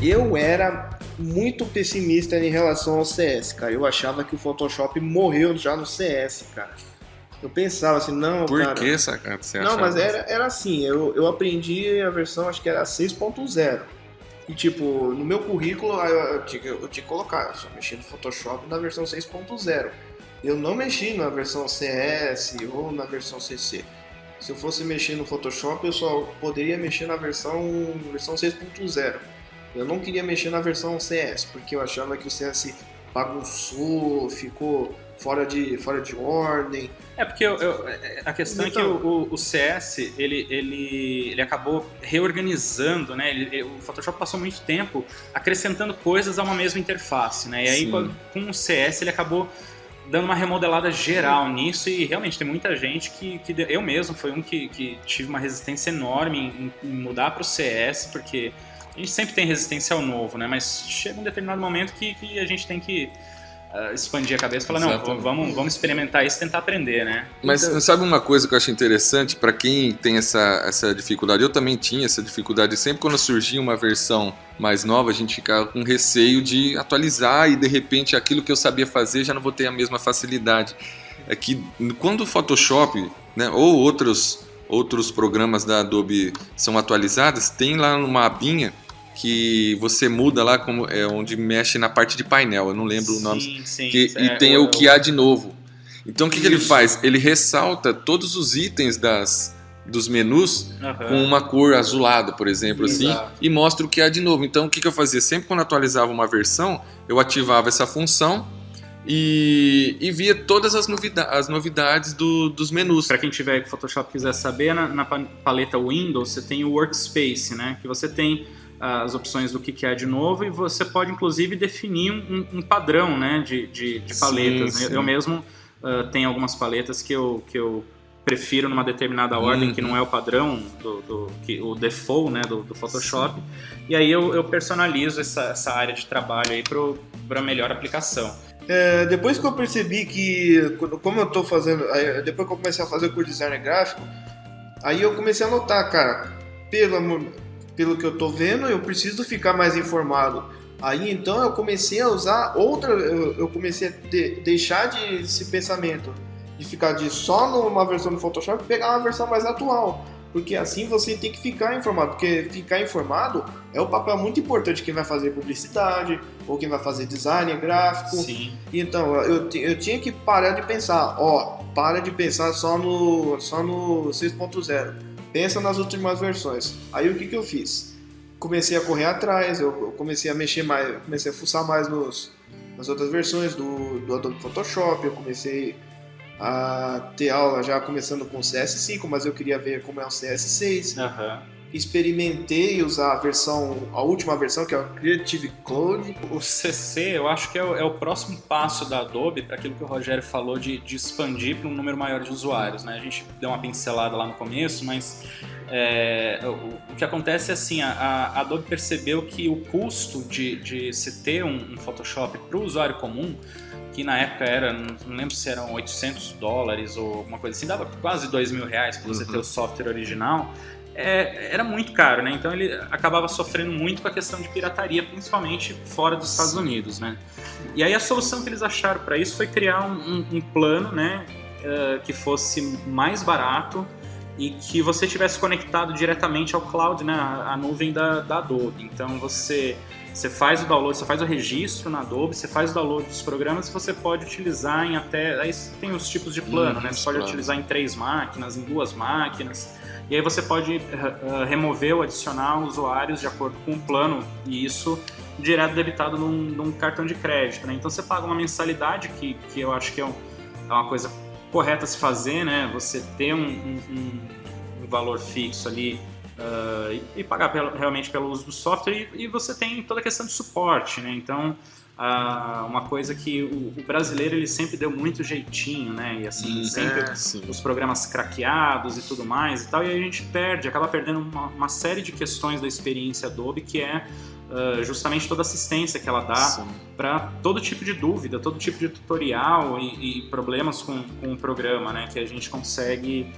Eu era muito pessimista em relação ao CS, cara. Eu achava que o Photoshop morreu já no CS, cara. Eu pensava assim, não, cara... Por que, sacado, você achava? Não, mas era assim, eu aprendi a versão, acho que era 6.0. E tipo, no meu currículo eu tinha que colocar, eu só mexi no Photoshop na versão 6.0. Eu não mexi na versão CS ou na versão CC. Se eu fosse mexer no Photoshop, eu só poderia mexer na versão 6.0. Eu não queria mexer na versão CS, porque eu achava que o CS bagunçou, ficou fora de ordem. Porque a questão é que o CS ele acabou reorganizando, né? O Photoshop passou muito tempo acrescentando coisas a uma mesma interface, né? E aí com o CS ele acabou dando uma remodelada geral nisso, e realmente tem muita gente que eu mesmo fui um que tive uma resistência enorme em mudar para o CS, porque a gente sempre tem resistência ao novo, né? Mas chega um determinado momento que a gente tem que expandir a cabeça e falar, não, vamos experimentar isso e tentar aprender, né? Mas então... sabe uma coisa que eu acho interessante para quem tem essa dificuldade? Eu também tinha essa dificuldade. Sempre quando surgia uma versão mais nova, a gente ficava com receio de atualizar e de repente aquilo que eu sabia fazer já não vou ter a mesma facilidade. É que quando o Photoshop, né, ou outros programas da Adobe são atualizados, tem lá uma abinha que você muda lá, onde mexe na parte de painel, eu não lembro o nome, e tem o que há de novo. Então o que ele faz? Ele ressalta todos os itens dos menus com uma cor azulada, por exemplo, assim, e mostra o que há de novo. Então o que eu fazia? Sempre quando atualizava uma versão, eu ativava essa função e via todas as novidades dos menus. Para quem tiver Photoshop quiser saber, na paleta Windows você tem o Workspace, né? Que você tem as opções do que é de novo, e você pode inclusive definir um padrão, né, de paletas. Sim. Eu mesmo tenho algumas paletas que eu prefiro numa determinada ordem, que não é o padrão, o default, né, do Photoshop. Sim. E aí eu personalizo essa área de trabalho aí para melhor aplicação. Depois que eu percebi que, como eu tô fazendo, depois que eu comecei a fazer curso de design gráfico, aí eu comecei a notar, cara, pelo que eu tô vendo, eu preciso ficar mais informado. Aí então eu comecei a usar eu comecei a deixar esse pensamento de ficar só numa versão do Photoshop e pegar uma versão mais atual. Porque assim você tem que ficar informado, porque ficar informado é um papel muito importante de quem vai fazer publicidade ou quem vai fazer design gráfico. Sim. Então eu tinha que parar de pensar, para de pensar só no 6.0, pensa nas últimas versões. Aí o que eu fiz? Comecei a correr atrás, eu comecei a mexer mais, comecei a fuçar mais nas outras versões do Adobe Photoshop, eu comecei a ter aula já começando com o CS5, mas eu queria ver como é o CS6. experimentei usar a última versão, que é o Creative Cloud. O CC, eu acho que é o próximo passo da Adobe para aquilo que o Rogério falou de expandir para um número maior de usuários, né? A gente deu uma pincelada lá no começo, mas o que acontece é assim, a Adobe percebeu que o custo de se ter um Photoshop para o usuário comum, que na época era, não lembro se eram $800 ou alguma coisa assim, dava quase R$2.000 para você ter o software original, era muito caro, né? Então ele acabava sofrendo muito com a questão de pirataria, principalmente fora dos Estados Unidos, né? E aí a solução que eles acharam para isso foi criar um plano, né, que fosse mais barato e que você tivesse conectado diretamente ao cloud, né, a nuvem da Adobe. Então você faz o download, você faz o registro na Adobe, você faz o download dos programas e você pode utilizar em até... Aí tem os tipos de plano, né? Você pode utilizar em 3 máquinas, em 2 máquinas. E aí você pode remover ou adicionar usuários de acordo com o plano, e isso direto debitado num cartão de crédito, né? Então você paga uma mensalidade que eu acho que é uma coisa correta a se fazer, né? Você ter um valor fixo ali e pagar realmente pelo uso do software, e você tem toda a questão de suporte, né? Então uma coisa que o brasileiro ele sempre deu muito jeitinho, né? E assim, sempre os programas craqueados e tudo mais e tal, e aí a gente acaba perdendo uma série de questões da experiência Adobe, que é justamente toda a assistência que ela dá para todo tipo de dúvida, todo tipo de tutorial e problemas com o programa, né? Que a gente consegue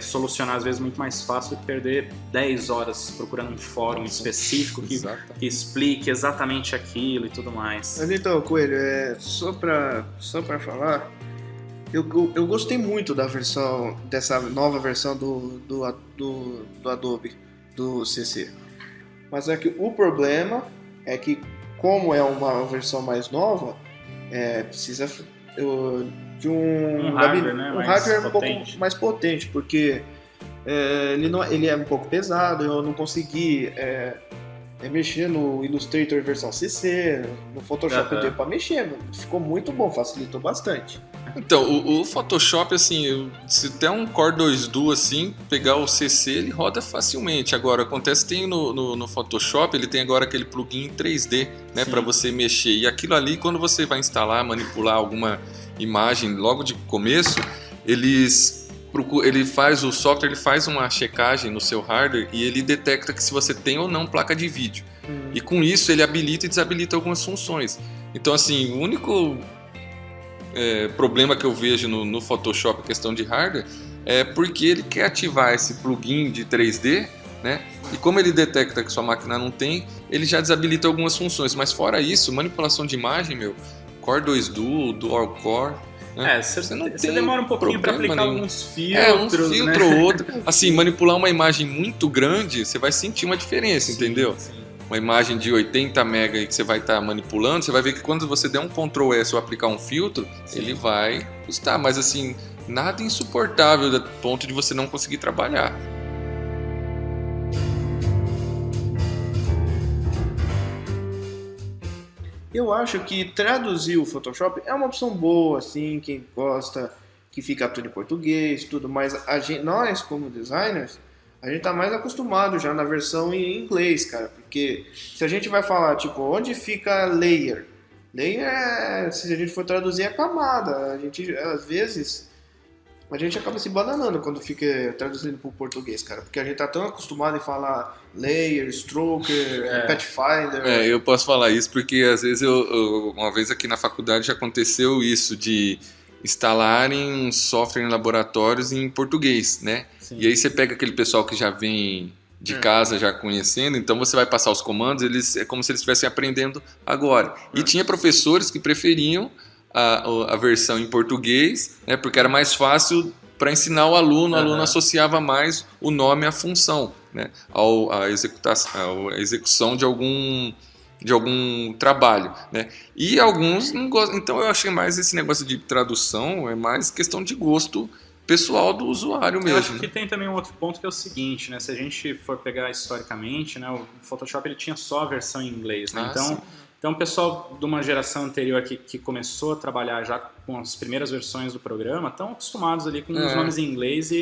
solucionar às vezes muito mais fácil do que perder 10 horas procurando um fórum específico que explique exatamente aquilo e tudo mais. Mas então, Coelho, só pra falar, eu gostei muito dessa nova versão do Adobe, do CC. Mas é que o problema é que, como é uma versão mais nova, precisa de um hardware, né, um hardware um pouco mais potente, porque ele é um pouco pesado. Eu não consegui mexer no Illustrator versão CC, no Photoshop eu dei para mexer, ficou muito bom, facilitou bastante. Então, o Photoshop, assim, se der um Core 2 Duo, assim, pegar o CC, ele roda facilmente. Agora, acontece, tem no Photoshop, ele tem agora aquele plugin em 3D, né, para você mexer. E aquilo ali, quando você vai instalar, manipular alguma imagem logo de começo, ele faz o software, ele faz uma checagem no seu hardware e ele detecta que se você tem ou não placa de vídeo. E com isso, ele habilita e desabilita algumas funções. Então, assim, o único problema que eu vejo no Photoshop, questão de hardware, é porque ele quer ativar esse plugin de 3D, né? E como ele detecta que sua máquina não tem, ele já desabilita algumas funções. Mas fora isso, manipulação de imagem, Core 2 Duo, Dual Core, né? Você demora um pouquinho para aplicar alguns filtros, um filtro ou outro. Assim, manipular uma imagem muito grande, você vai sentir uma diferença, entendeu? Sim. Uma imagem de 80 MB que você vai estar manipulando, você vai ver que quando você der um Ctrl S ou aplicar um filtro, ele vai custar. Mas assim, nada insuportável do ponto de você não conseguir trabalhar. Eu acho que traduzir o Photoshop é uma opção boa, assim, quem gosta, que fica tudo em português, tudo, mas nós, como designers, a gente tá mais acostumado já na versão em inglês, cara, porque se a gente vai falar, tipo, onde fica layer? Layer, se a gente for traduzir, é camada. A gente, às vezes, a gente acaba se bananando quando fica traduzindo pro português, cara, porque a gente tá tão acostumado em falar layer, stroker, pathfinder. Eu posso falar isso porque às vezes uma vez aqui na faculdade já aconteceu isso de instalarem um software em laboratórios em português, né? Sim. E aí você pega aquele pessoal que já vem de casa já conhecendo, então você vai passar os comandos, é como se eles estivessem aprendendo agora. E tinha professores que preferiam a versão em português, né, porque era mais fácil para ensinar o aluno associava mais o nome à função, né, à execução de algum trabalho, né? E alguns não gostam. Então eu achei mais esse negócio de tradução, é mais questão de gosto pessoal do usuário mesmo. Eu acho que tem também um outro ponto que é o seguinte, né? Se a gente for pegar historicamente, né, o Photoshop ele tinha só a versão em inglês, né? Então o pessoal de uma geração anterior que começou a trabalhar já com as primeiras versões do programa estão acostumados ali com os nomes em inglês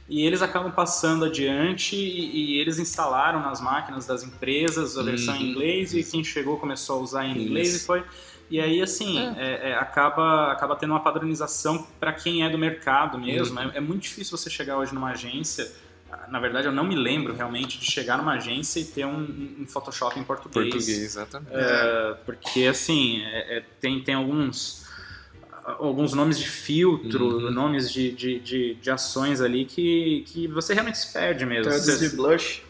e eles acabam passando adiante e eles instalaram nas máquinas das empresas a versão em inglês e quem chegou começou a usar em inglês e foi... E aí, assim, acaba tendo uma padronização para quem é do mercado mesmo. É muito difícil você chegar hoje numa agência. Na verdade, eu não me lembro realmente de chegar numa agência e ter um Photoshop em português. Português, exatamente. Porque, assim, tem alguns nomes de filtro, nomes de ações ali que você realmente se perde mesmo. Traduzir blush.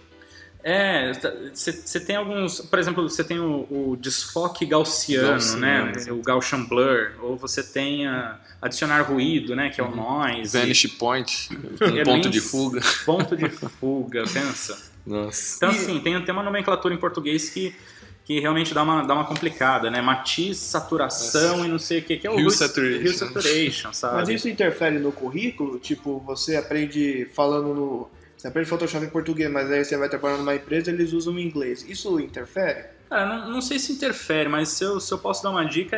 Você tem alguns, por exemplo, você tem o desfoque gaussiano, né? O Gaussian Blur, ou você tem adicionar ruído, né? Que é o noise. Vanish point, ponto de fuga. Ponto de fuga, pensa. Nossa. Então, assim, tem uma nomenclatura em português que realmente dá uma complicada, né? Matiz, saturação e não sei o que é o Hue saturation, sabe? Mas isso interfere no currículo? Tipo, você aprende Você aprende Photoshop em português, mas aí você vai trabalhar numa empresa e eles usam o inglês. Isso interfere? Cara, não sei se interfere, mas se eu posso dar uma dica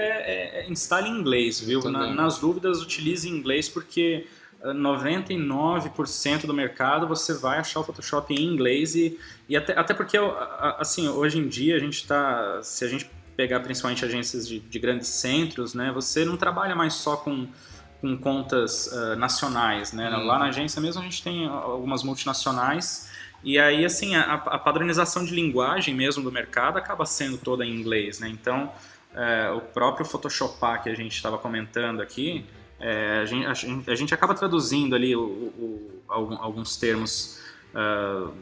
instale em inglês, viu? Nas dúvidas, utilize em inglês, porque 99% do mercado você vai achar o Photoshop em inglês e até porque, assim, hoje em dia a gente se a gente pegar principalmente agências de grandes centros, né? Você não trabalha mais só com contas nacionais, né? Lá na agência mesmo a gente tem algumas multinacionais e aí, assim, a padronização de linguagem mesmo do mercado acaba sendo toda em inglês, né? Então, o próprio Photoshopar que a gente estava comentando aqui, a gente acaba traduzindo ali alguns termos,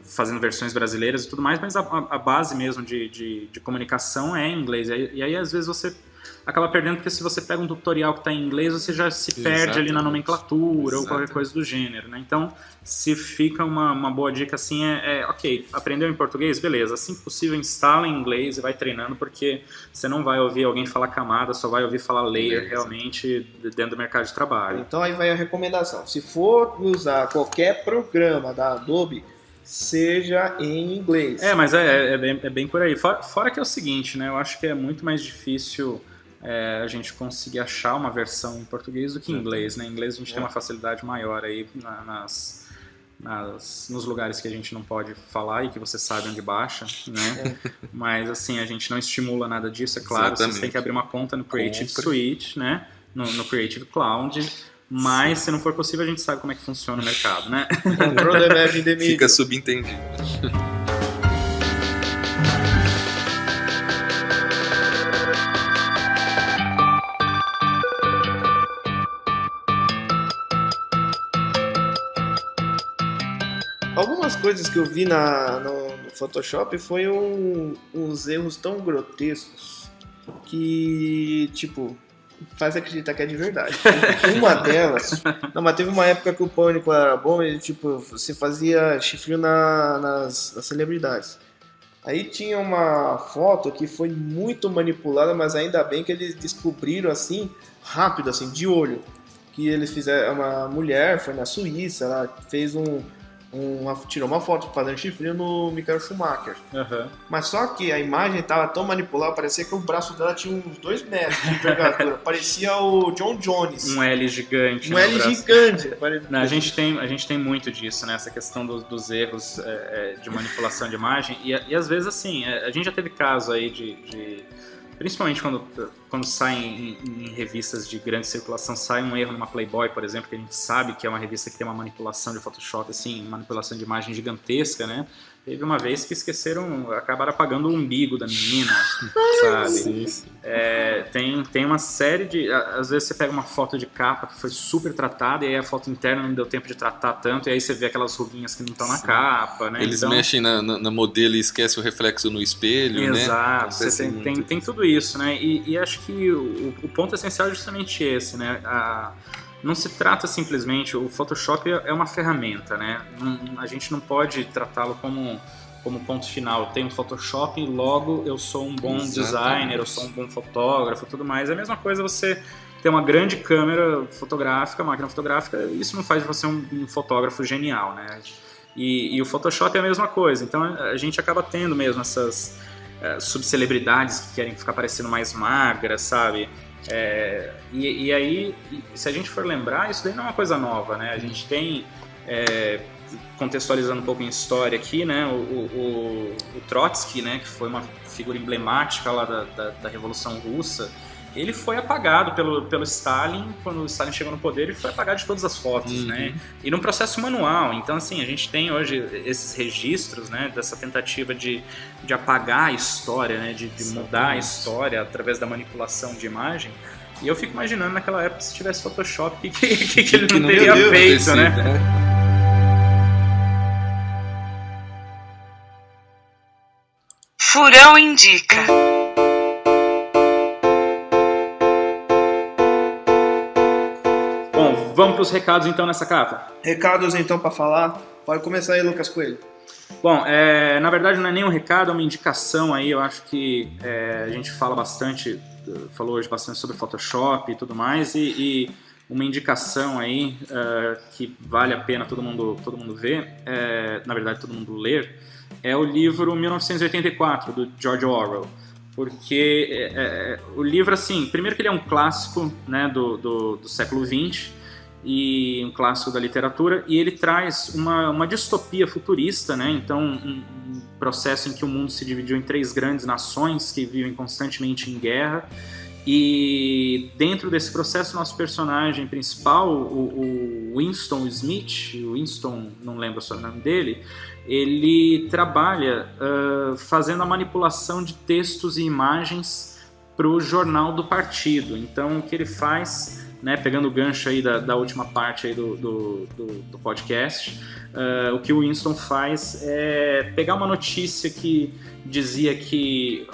fazendo versões brasileiras e tudo mais, mas a base mesmo de comunicação é em inglês. E aí, às vezes, você acaba perdendo, porque se você pega um tutorial que está em inglês, você já se perde ali na nomenclatura ou qualquer coisa do gênero, né? Então, se fica uma boa dica assim, ok, aprendeu em português? Beleza, assim que possível, instala em inglês e vai treinando, porque você não vai ouvir alguém falar camada, só vai ouvir falar layer realmente dentro do mercado de trabalho. Então aí vai a recomendação. Se for usar qualquer programa da Adobe, seja em inglês. Mas é bem por aí. Fora que é o seguinte, né? Eu acho que é muito mais difícil a gente conseguir achar uma versão em português do que em inglês, né? Em inglês a gente tem uma facilidade maior aí nos lugares que a gente não pode falar e que você sabe onde baixa, né? Mas assim, a gente não estimula nada disso, é claro. Você tem que abrir uma conta no Creative Suite, né? No Creative Cloud. Mas se não for possível, a gente sabe como é que funciona o mercado, né? Fica subentendido. Algumas coisas que eu vi no Photoshop foi uns erros tão grotescos que, tipo, faz acreditar que é de verdade. Uma delas... Não, mas teve uma época que o Pânico era bom e, tipo, você fazia chifrinho nas celebridades. Aí tinha uma foto que foi muito manipulada, mas ainda bem que eles descobriram, assim, rápido, assim, de olho. Que eles fizeram... Uma mulher foi na Suíça, ela fez tirou uma foto fazendo chifrinho no Michael Schumacher. Mas só que a imagem estava tão manipulada, parecia que o braço dela tinha uns 2 metros de envergadura. Parecia o John Jones. Um L gigante. Um L gigante. Não, a gente tem muito disso, né? Essa questão dos erros de manipulação de imagem. E às vezes, assim, a gente já teve caso aí principalmente quando saem em revistas de grande circulação, sai um erro numa Playboy, por exemplo, que a gente sabe que é uma revista que tem uma manipulação de Photoshop, assim, manipulação de imagem gigantesca, né? Teve uma vez que acabaram apagando o umbigo da menina, sabe? Sim. Tem uma série de... Às vezes você pega uma foto de capa que foi super tratada e aí a foto interna não deu tempo de tratar tanto e aí você vê aquelas ruguinhas que não estão na capa, né? Eles mexem na modelo e esquecem o reflexo no espelho, né? Exato, você tem tudo isso, né? E acho que o ponto essencial é justamente esse, né? Não se trata simplesmente... O Photoshop é uma ferramenta, né? A gente não pode tratá-lo como ponto final. Eu tenho um Photoshop e logo eu sou um bom designer, eu sou um bom fotógrafo e tudo mais. É a mesma coisa você ter uma grande câmera fotográfica, máquina fotográfica, isso não faz de você um fotógrafo genial, né? E o Photoshop é a mesma coisa. Então a gente acaba tendo mesmo essas subcelebridades que querem ficar parecendo mais magras, sabe? E aí, se a gente for lembrar, isso daí não é uma coisa nova, né? A gente tem Contextualizando um pouco em história aqui, né, o Trotsky, né, que foi uma figura emblemática lá da Revolução Russa, ele foi apagado pelo Stalin. Quando o Stalin chegou no poder, ele foi apagado de todas as fotos, né? E num processo manual. Então, assim, a gente tem hoje esses registros, né, dessa tentativa de apagar a história, né, de mudar a história através da manipulação de imagem. E eu fico imaginando naquela época, se tivesse Photoshop, que ele não teria feito, né? Furão indica. Bom, vamos para os recados então nessa capa. Recados então para falar. Pode começar aí, Lucas Coelho. Bom, na verdade não é nem um recado, é uma indicação aí. Eu acho que a gente falou hoje bastante sobre Photoshop e tudo mais, e uma indicação aí que vale a pena todo mundo ver, na verdade todo mundo ler, é o livro 1984, do George Orwell. Porque o livro, assim, primeiro que ele é um clássico, né, do século XX, e um clássico da literatura, e ele traz uma distopia futurista, né? Então um processo em que o mundo se dividiu em 3 grandes nações que vivem constantemente em guerra, e dentro desse processo nosso personagem principal, o Winston Smith, não lembro o sobrenome dele, ele trabalha fazendo a manipulação de textos e imagens para o jornal do partido. Então o que ele faz, né, pegando o gancho aí da última parte aí do podcast, o que o Winston faz é pegar uma notícia que dizia que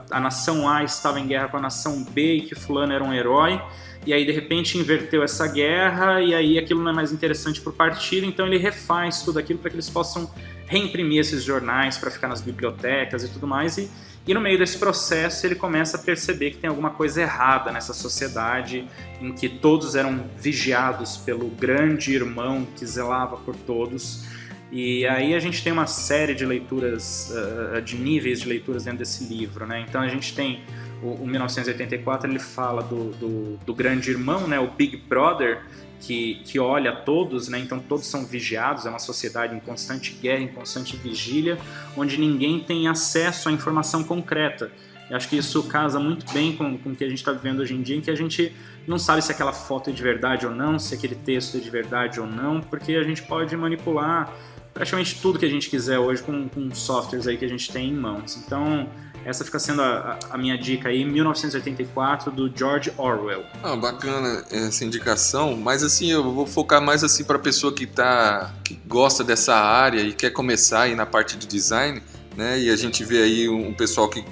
a nação A estava em guerra com a nação B e que fulano era um herói, e aí de repente inverteu essa guerra, e aí aquilo não é mais interessante para o partido, então ele refaz tudo aquilo para que eles possam reimprimir esses jornais para ficar nas bibliotecas e tudo mais, e no meio desse processo ele começa a perceber que tem alguma coisa errada nessa sociedade em que todos eram vigiados pelo grande irmão que zelava por todos. E aí a gente tem uma série de leituras, de níveis de leituras dentro desse livro, né? Então a gente tem o 1984, ele fala do grande irmão, né? O Big Brother, que olha todos, né? Então todos são vigiados, é uma sociedade em constante guerra, em constante vigília, onde ninguém tem acesso à informação concreta. Eu acho que isso casa muito bem com o que a gente está vivendo hoje em dia, em que a gente não sabe se aquela foto é de verdade ou não, se aquele texto é de verdade ou não, porque a gente pode manipular praticamente tudo que a gente quiser hoje com softwares aí que a gente tem em mãos. Então, essa fica sendo a minha dica aí, 1984, do George Orwell. Bacana essa indicação, mas assim, eu vou focar mais assim para a pessoa que gosta dessa área e quer começar aí na parte de design, né? E a gente vê aí um pessoal que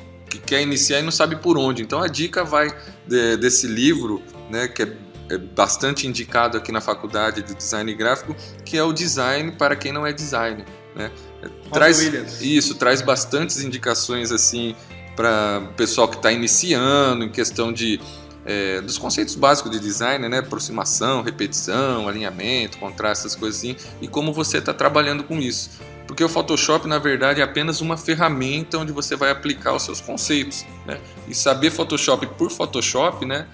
quer iniciar e não sabe por onde. Então a dica vai desse livro, né, que é bastante indicado aqui na faculdade de design gráfico, que é o Design para quem não é designer, né? Traz bastantes indicações assim para o pessoal que está iniciando em questão dos conceitos básicos de design, né? Aproximação, repetição, alinhamento, contraste, essas coisas assim, e como você está trabalhando com isso. Porque o Photoshop, na verdade, é apenas uma ferramenta onde você vai aplicar os seus conceitos, né? E saber Photoshop por Photoshop, né?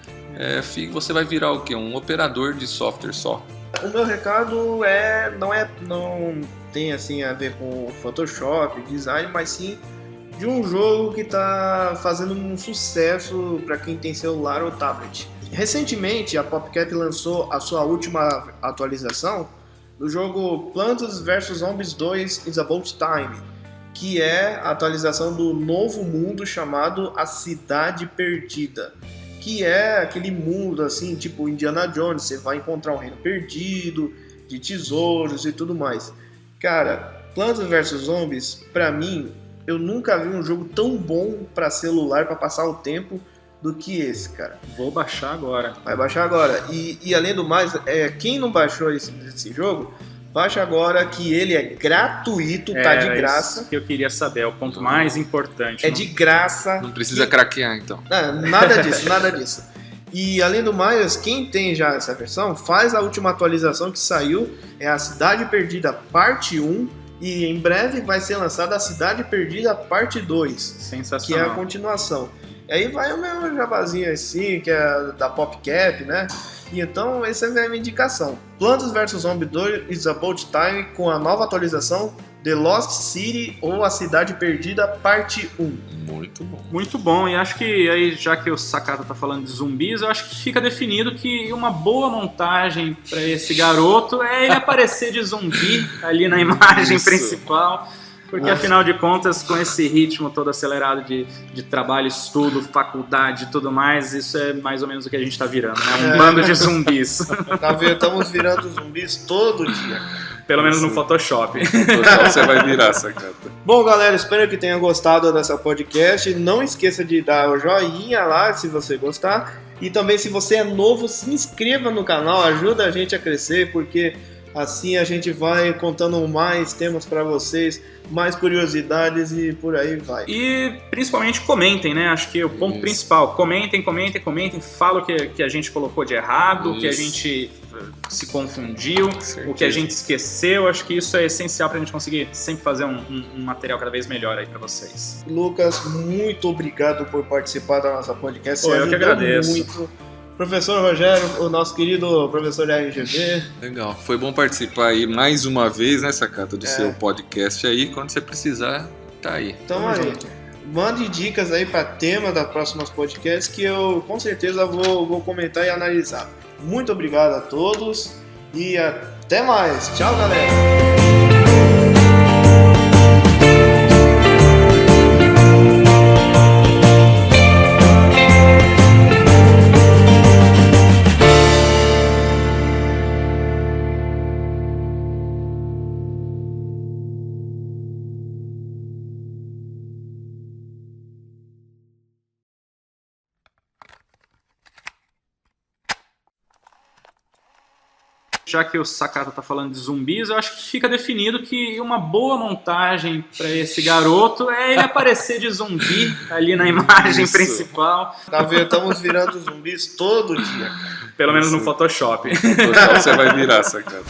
Você vai virar o quê? Um operador de software só. O meu recado não tem assim a ver com Photoshop, design, mas sim de um jogo que está fazendo um sucesso para quem tem celular ou tablet. Recentemente, a PopCap lançou a sua última atualização do jogo Plants vs Zombies 2 It's About Time, que é a atualização do novo mundo chamado A Cidade Perdida, que é aquele mundo assim, tipo Indiana Jones, você vai encontrar um reino perdido, de tesouros e tudo mais. Cara, Plants vs Zombies, pra mim, eu nunca vi um jogo tão bom pra celular, pra passar o tempo, do que esse, cara. Vou baixar agora. Vai baixar agora. E além do mais, quem não baixou esse jogo, baixa agora, que ele é gratuito, tá de graça. Isso que eu queria saber, é o ponto mais importante. É de graça. Não precisa craquear, então. Nada disso, nada disso. E além do mais, quem tem já essa versão, faz a última atualização que saiu, é a Cidade Perdida Parte 1, e em breve vai ser lançada a Cidade Perdida Parte 2. Sensacional. Que é a continuação. E aí vai o meu jabazinho assim, que é da PopCap, né? Então, essa é a minha indicação. Plantas vs Zombies 2 It's About Time, com a nova atualização The Lost City ou A Cidade Perdida, parte 1. Muito bom. Muito bom, e acho que aí, já que o Sakata tá falando de zumbis, eu acho que fica definido que uma boa montagem para esse garoto é ele aparecer de zumbi ali na imagem principal. Porque, afinal de contas, com esse ritmo todo acelerado de trabalho, estudo, faculdade e tudo mais, isso é mais ou menos o que a gente tá virando, né? Um bando de zumbis. Tá vendo? Estamos virando zumbis todo dia. Pelo menos no Photoshop. Você vai virar, Sakata. Bom, galera, espero que tenham gostado dessa podcast. Não esqueça de dar o joinha lá, se você gostar. E também, se você é novo, se inscreva no canal, ajuda a gente a crescer, porque assim a gente vai contando mais temas para vocês, mais curiosidades e por aí vai. E principalmente comentem, né? Acho que o ponto principal, comentem, fala o que a gente colocou de errado, o que a gente se confundiu, o que a gente esqueceu. Acho que isso é essencial pra gente conseguir sempre fazer um material cada vez melhor aí pra vocês. Lucas, muito obrigado por participar da nossa podcast. Eu que agradeço. Muito. Professor Rogério, o nosso querido professor RGB. Legal, foi bom participar aí mais uma vez, né, Sakata, do seu podcast aí. Quando você precisar, tá aí. Então aí, mande dicas aí para tema das próximas podcasts que eu com certeza vou comentar e analisar. Muito obrigado a todos e até mais. Tchau, galera. Já que o Sakata tá falando de zumbis, eu acho que fica definido que uma boa montagem para esse garoto é ele aparecer de zumbi ali na imagem principal. Tá vendo? Estamos virando zumbis todo dia. Pelo menos no Photoshop. Você vai virar, Sakata.